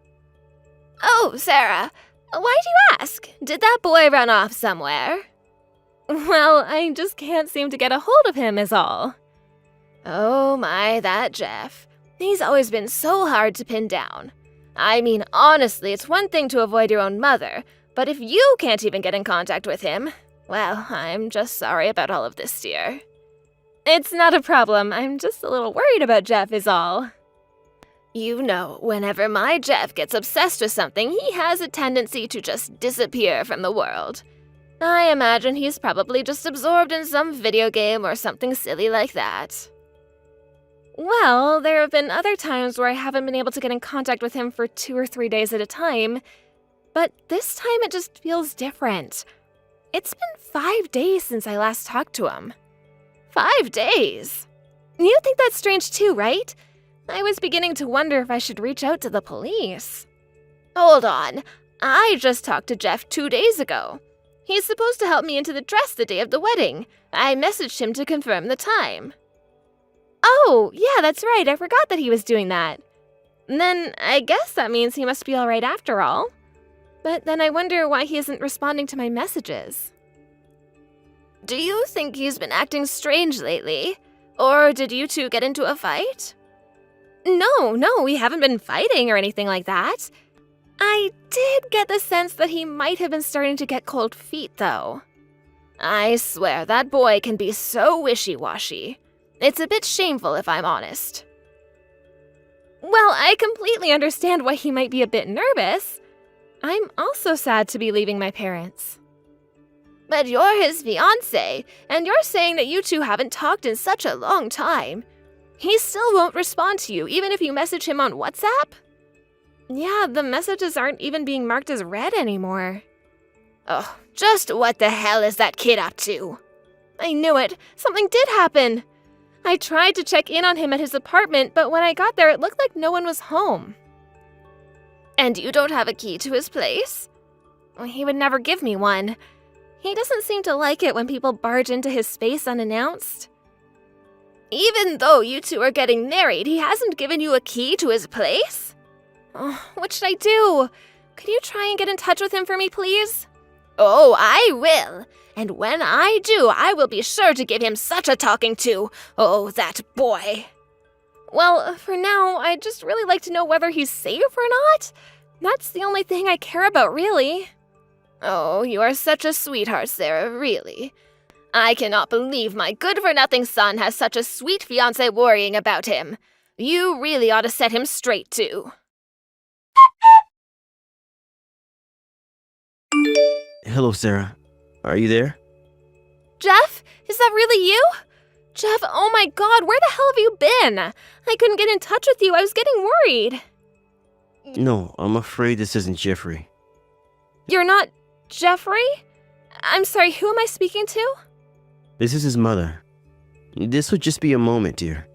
Oh, Sarah, why'd you ask? Did that boy run off somewhere? Well, I just can't seem to get a hold of him is all. Oh my, that Jeff. He's always been so hard to pin down. I mean, honestly, it's one thing to avoid your own mother, but if you can't even get in contact with him, well, I'm just sorry about all of this, dear. It's not a problem. I'm just a little worried about Jeff is all. You know, whenever my Jeff gets obsessed with something, he has a tendency to just disappear from the world. I imagine he's probably just absorbed in some video game or something silly like that. Well, there have been other times where I haven't been able to get in contact with him for 2 or 3 days at a time, but this time it just feels different. It's been 5 days since I last talked to him. 5 days? You think that's strange too, right? I was beginning to wonder if I should reach out to the police. Hold on, I just talked to Jeff 2 days ago. He's supposed to help me into the dress the day of the wedding. I messaged him to confirm the time. Oh, yeah, that's right. I forgot that he was doing that. And then I guess that means he must be all right after all. But then I wonder why he isn't responding to my messages. Do you think he's been acting strange lately? Or did you two get into a fight? No, we haven't been fighting or anything like that. I did get the sense that he might have been starting to get cold feet, though. I swear, that boy can be so wishy-washy. It's a bit shameful, if I'm honest. Well, I completely understand why he might be a bit nervous. I'm also sad to be leaving my parents. But you're his fiancé, and you're saying that you two haven't talked in such a long time. He still won't respond to you, even if you message him on WhatsApp? Yeah, the messages aren't even being marked as read anymore. Oh, just what the hell is that kid up to? I knew it. Something did happen. I tried to check in on him at his apartment, but when I got there, it looked like no one was home. And you don't have a key to his place? He would never give me one. He doesn't seem to like it when people barge into his space unannounced. Even though you two are getting married, he hasn't given you a key to his place? Oh, what should I do? Could you try and get in touch with him for me, please? Oh, I will. And when I do, I will be sure to give him such a talking to. Oh, that boy. Well, for now, I'd just really like to know whether he's safe or not. That's the only thing I care about, really. Oh, you are such a sweetheart, Sarah, really. I cannot believe my good-for-nothing son has such a sweet fiancé worrying about him. You really ought to set him straight, too. Hello, Sarah. Are you there? Jeff? Is that really you? Jeff, oh my god, where the hell have you been? I couldn't get in touch with you. I was getting worried. No, I'm afraid this isn't Jeffrey. You're not Jeffrey? I'm sorry, who am I speaking to? This is his mother. This would just be a moment, dear.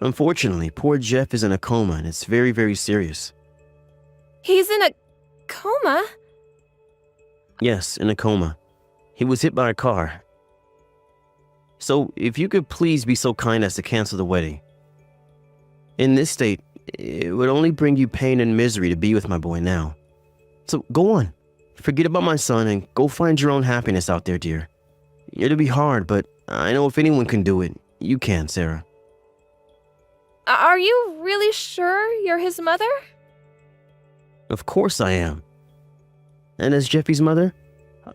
Unfortunately, poor Jeff is in a coma and it's very, very serious. He's in a coma? Yes, in a coma. He was hit by a car. So, if you could please be so kind as to cancel the wedding. In this state, it would only bring you pain and misery to be with my boy now. So, go on. Forget about my son and go find your own happiness out there, dear. It'll be hard, but I know if anyone can do it, you can, Sarah. Are you really sure you're his mother? Of course I am. And as Jeffy's mother,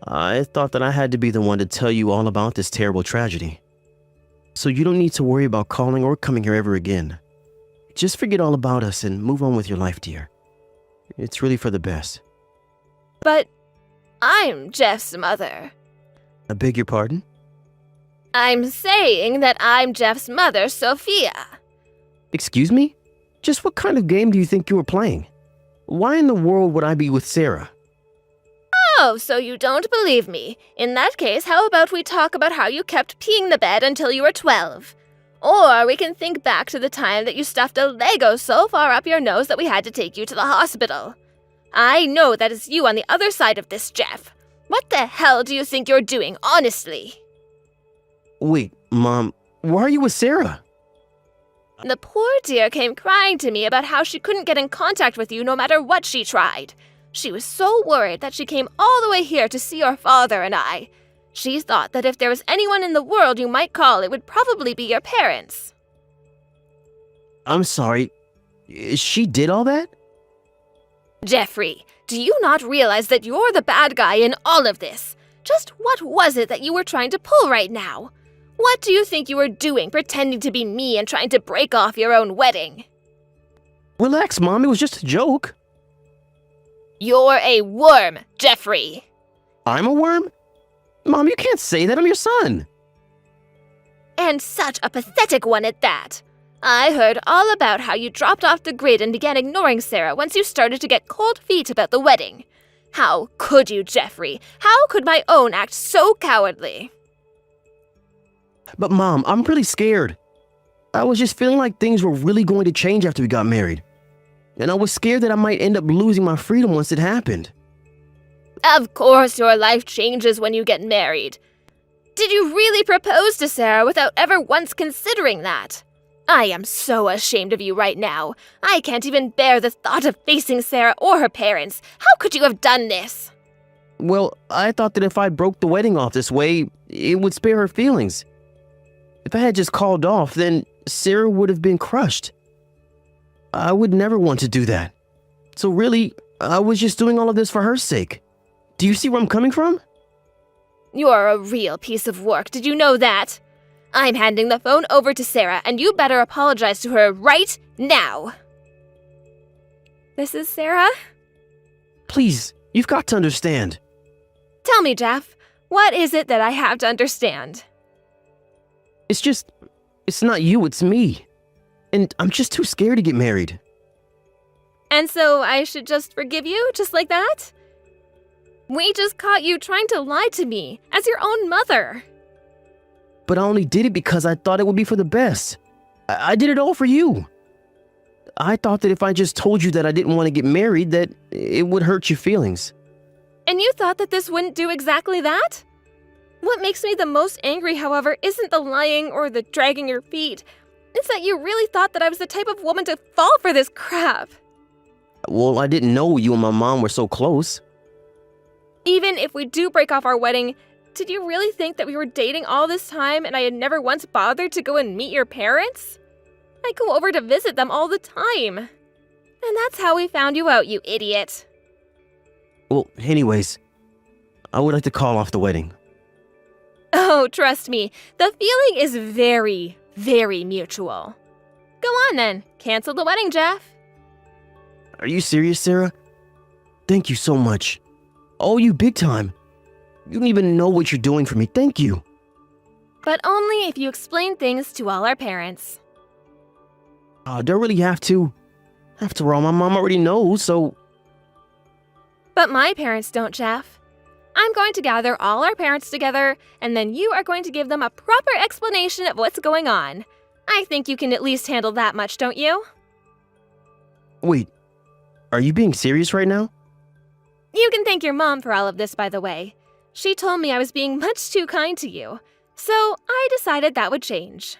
I thought that I had to be the one to tell you all about this terrible tragedy. So you don't need to worry about calling or coming here ever again. Just forget all about us and move on with your life, dear. It's really for the best. But I'm Jeff's mother. I beg your pardon? I'm saying that I'm Jeff's mother, Sophia. Excuse me? Just what kind of game do you think you were playing? Why in the world would I be with Sarah? Oh, so you don't believe me. In that case, how about we talk about how you kept peeing the bed until you were 12? Or we can think back to the time that you stuffed a Lego so far up your nose that we had to take you to the hospital. I know that is you on the other side of this, Jeff. What the hell do you think you're doing, honestly? Wait, Mom, why are you with Sarah? The poor dear came crying to me about how she couldn't get in contact with you no matter what she tried. She was so worried that she came all the way here to see your father and I. She thought that if there was anyone in the world you might call, it would probably be your parents. I'm sorry. She did all that? Jeffrey, do you not realize that you're the bad guy in all of this? Just what was it that you were trying to pull right now? What do you think you were doing, pretending to be me and trying to break off your own wedding? Relax, Mom. It was just a joke. You're a worm, Jeffrey. I'm a worm? Mom, you can't say that. I'm your son. And such a pathetic one at that. I heard all about how you dropped off the grid and began ignoring Sarah once you started to get cold feet about the wedding. How could you, Jeffrey? How could my own act so cowardly? But Mom, I'm really scared. I was just feeling like things were really going to change after we got married. And I was scared that I might end up losing my freedom once it happened. Of course your life changes when you get married. Did you really propose to Sarah without ever once considering that? I am so ashamed of you right now. I can't even bear the thought of facing Sarah or her parents. How could you have done this? Well, I thought that if I broke the wedding off this way, it would spare her feelings. If I had just called off, then Sarah would have been crushed. I would never want to do that. So really, I was just doing all of this for her sake. Do you see where I'm coming from? You're a real piece of work, did you know that? I'm handing the phone over to Sarah, and you better apologize to her right now. This is Sarah? Please, you've got to understand. Tell me, Jeff, what is it that I have to understand? It's not you, it's me. And I'm just too scared to get married. And so I should just forgive you, just like that? We just caught you trying to lie to me, as your own mother. But I only did it because I thought it would be for the best. I did it all for you. I thought that if I just told you that I didn't want to get married, that it would hurt your feelings. And you thought that this wouldn't do exactly that? What makes me the most angry, however, isn't the lying or the dragging your feet. It's that you really thought that I was the type of woman to fall for this crap. Well, I didn't know you and my mom were so close. Even if we do break off our wedding, did you really think that we were dating all this time and I had never once bothered to go and meet your parents? I go over to visit them all the time. And that's how we found you out, you idiot. Well, anyways, I would like to call off the wedding. Oh, trust me, the feeling is very, very mutual. Go on then, cancel the wedding, Jeff. Are you serious, Sarah? Thank you so much. Oh, you big time. You don't even know what you're doing for me. Thank you. But only if you explain things to all our parents. Do I really have to? After all, my mom already knows, so... But my parents don't, Jeff. I'm going to gather all our parents together, and then you are going to give them a proper explanation of what's going on. I think you can at least handle that much, don't you? Wait, are you being serious right now? You can thank your mom for all of this, by the way. She told me I was being much too kind to you, so I decided that would change.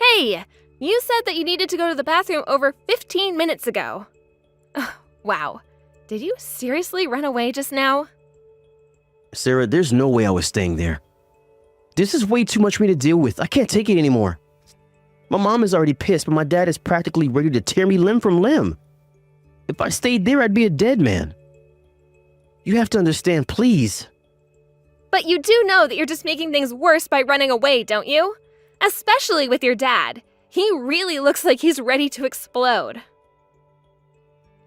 Hey, you said that you needed to go to the bathroom over 15 minutes ago. Wow, did you seriously run away just now? Sarah, there's no way I was staying there. This is way too much for me to deal with. I can't take it anymore. My mom is already pissed, but my dad is practically ready to tear me limb from limb. If I stayed there, I'd be a dead man. You have to understand, please. But you do know that you're just making things worse by running away, don't you? Especially with your dad. He really looks like he's ready to explode.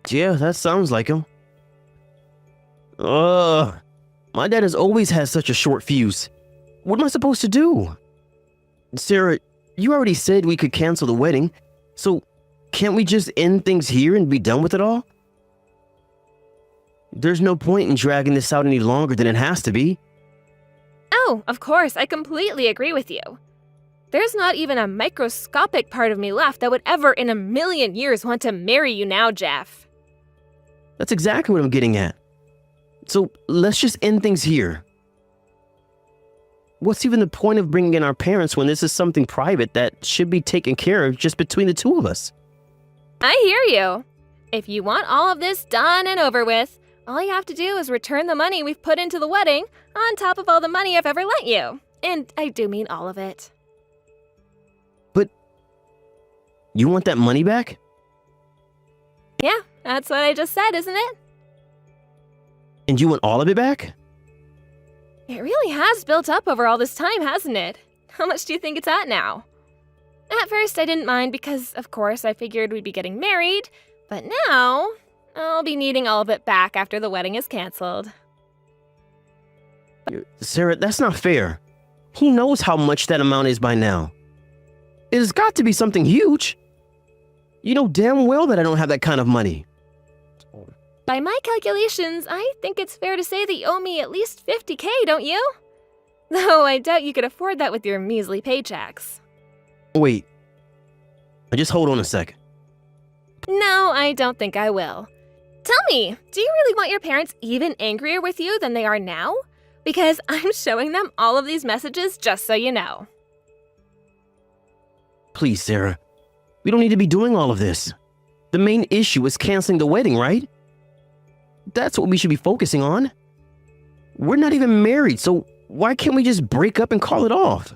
Yeah, that sounds like him. My dad has always had such a short fuse. What am I supposed to do? Sarah, you already said we could cancel the wedding, so can't we just end things here and be done with it all? There's no point in dragging this out any longer than it has to be. Oh, of course, I completely agree with you. There's not even a microscopic part of me left that would ever in a million years want to marry you now, Jeff. That's exactly what I'm getting at. So let's just end things here. What's even the point of bringing in our parents when this is something private that should be taken care of just between the two of us? I hear you. If you want all of this done and over with, all you have to do is return the money we've put into the wedding on top of all the money I've ever lent you. And I do mean all of it. But you want that money back? Yeah, that's what I just said, isn't it? And you want all of it back? It really has built up over all this time, hasn't it? How much do you think it's at now? At first, I didn't mind because, of course, I figured we'd be getting married. But now, I'll be needing all of it back after the wedding is canceled. Sarah, that's not fair. He knows how much that amount is by now. It has got to be something huge. You know damn well that I don't have that kind of money. By my calculations, I think it's fair to say that you owe me at least $50K, don't you? Though I doubt you could afford that with your measly paychecks. Wait. Just hold on a sec. No, I don't think I will. Tell me, do you really want your parents even angrier with you than they are now? Because I'm showing them all of these messages just so you know. Please, Sarah. We don't need to be doing all of this. The main issue is canceling the wedding, right? That's what we should be focusing on. We're not even married, so why can't we just break up and call it off?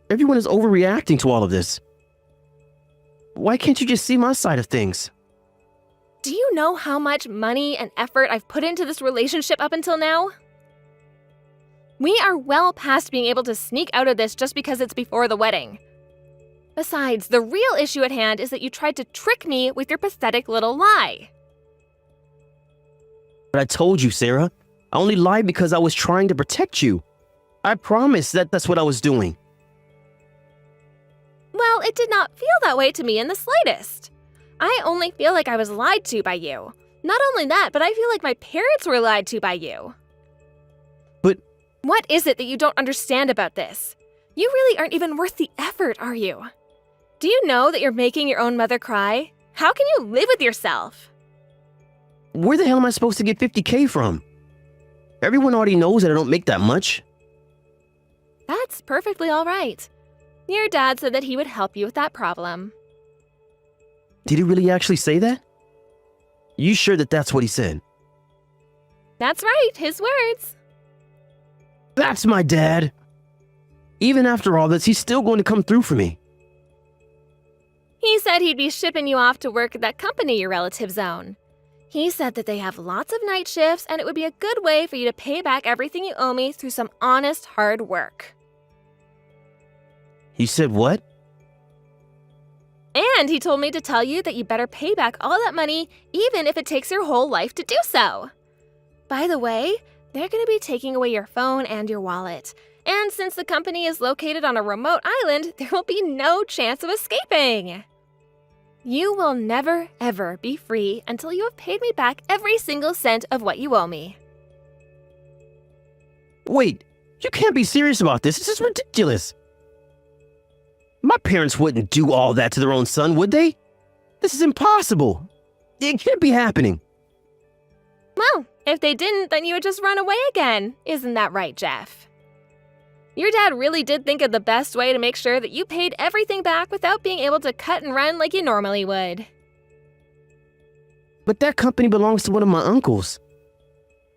Everyone is overreacting to all of this. Why can't you just see my side of things? Do you know how much money and effort I've put into this relationship up until now? We are well past being able to sneak out of this just because it's before the wedding. Besides, the real issue at hand is that you tried to trick me with your pathetic little lie. But I told you, Sarah. I only lied because I was trying to protect you. I promise that's what I was doing. Well, it did not feel that way to me in the slightest. I only feel like I was lied to by you. Not only that, but I feel like my parents were lied to by you. But what is it that you don't understand about this? You really aren't even worth the effort, are you? Do you know that you're making your own mother cry? How can you live with yourself? where the hell am I supposed to get $50K from? Everyone already knows that I don't make that much. That's perfectly all right. Your dad said that he would help you with that problem. Did he really actually say that? You sure that that's what he said? That's right, his words. That's my dad. Even after all this, he's still going to come through for me. He said he'd be shipping you off to work at that company your relatives own. He said that they have lots of night shifts and it would be a good way for you to pay back everything you owe me through some honest, hard work. He said what? And he told me to tell you that you better pay back all that money, even if it takes your whole life to do so. By the way, they're going to be taking away your phone and your wallet. And since the company is located on a remote island, there will be no chance of escaping. You will never, ever be free until you have paid me back every single cent of what you owe me. Wait, you can't be serious about this. This is ridiculous. My parents wouldn't do all that to their own son, would they? This is impossible. It can't be happening. Well, if they didn't, then you would just run away again. Isn't that right, Jeff? Your dad really did think of the best way to make sure that you paid everything back without being able to cut and run like you normally would. But that company belongs to one of my uncles.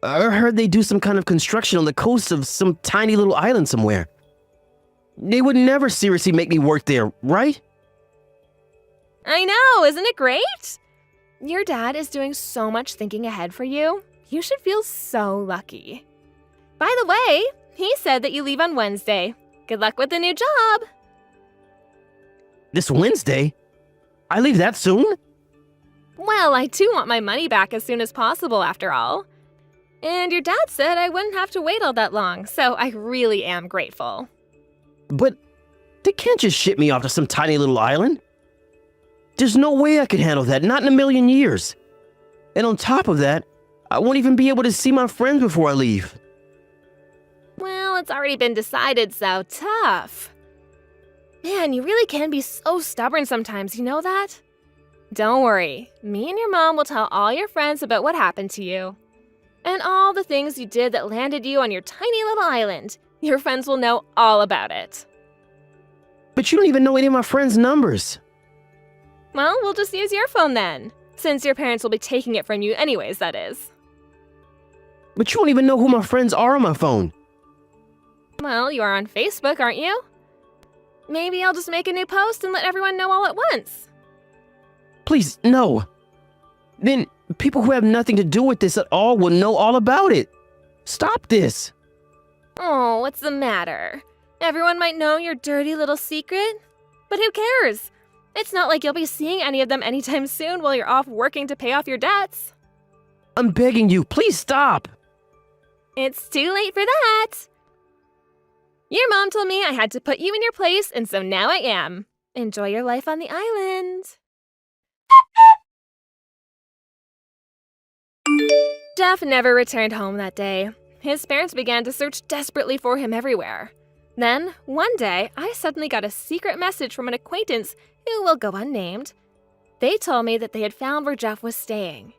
I heard they do some kind of construction on the coast of some tiny little island somewhere. They would never seriously make me work there, right? I know, isn't it great? Your dad is doing so much thinking ahead for you. You should feel so lucky. By the way, he said that you leave on Wednesday. Good luck with the new job. This Wednesday? I leave that soon? Well, I do want my money back as soon as possible, after all. And your dad said I wouldn't have to wait all that long, so I really am grateful. But they can't just ship me off to some tiny little island. There's no way I could handle that, not in a million years. And on top of that, I won't even be able to see my friends before I leave. Well, it's already been decided, so tough. Man, you really can be so stubborn sometimes, you know that? Don't worry, me and your mom will tell all your friends about what happened to you. And all the things you did that landed you on your tiny little island. Your friends will know all about it. But you don't even know any of my friends' numbers. Well, we'll just use your phone then, since your parents will be taking it from you anyways, that is. But you don't even know who my friends are on my phone. Well, you are on Facebook, aren't you? Maybe I'll just make a new post and let everyone know all at once. Please, no. Then people who have nothing to do with this at all will know all about it. Stop this. Oh, what's the matter? Everyone might know your dirty little secret. But who cares? It's not like you'll be seeing any of them anytime soon while you're off working to pay off your debts. I'm begging you, please stop. It's too late for that. Your mom told me I had to put you in your place, and so now I am. Enjoy your life on the island. Jeff never returned home that day. His parents began to search desperately for him everywhere. Then, one day, I suddenly got a secret message from an acquaintance who will go unnamed. They told me that they had found where Jeff was staying.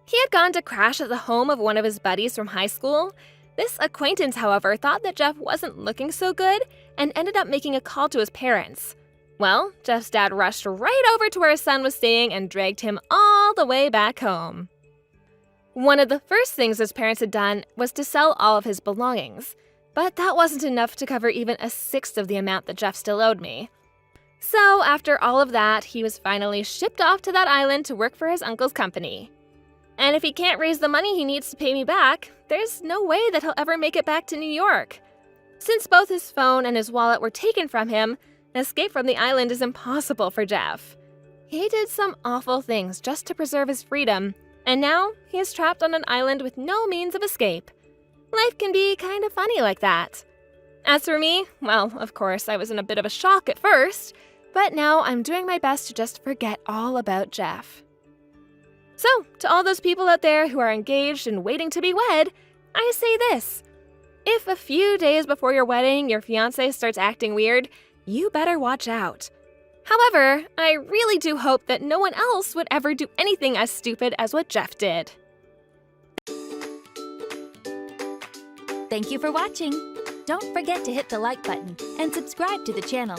He had gone to crash at the home of one of his buddies from high school. This acquaintance, however, thought that Jeff wasn't looking so good and ended up making a call to his parents. Well, Jeff's dad rushed right over to where his son was staying and dragged him all the way back home. One of the first things his parents had done was to sell all of his belongings. But that wasn't enough to cover even a sixth of the amount that Jeff still owed me. So, after all of that, he was finally shipped off to that island to work for his uncle's company. And if he can't raise the money he needs to pay me back, there's no way that he'll ever make it back to New York. Since both his phone and his wallet were taken from him, escape from the island is impossible for Jeff. He did some awful things just to preserve his freedom, and now he is trapped on an island with no means of escape. Life can be kind of funny like that. As for me, well, of course, I was in a bit of a shock at first, but now I'm doing my best to just forget all about Jeff. So, to all those people out there who are engaged and waiting to be wed, I say this. If a few days before your wedding your fiancé starts acting weird, you better watch out. However, I really do hope that no one else would ever do anything as stupid as what Jeff did. Thank you for watching. Don't forget to hit the like button and subscribe to the channel.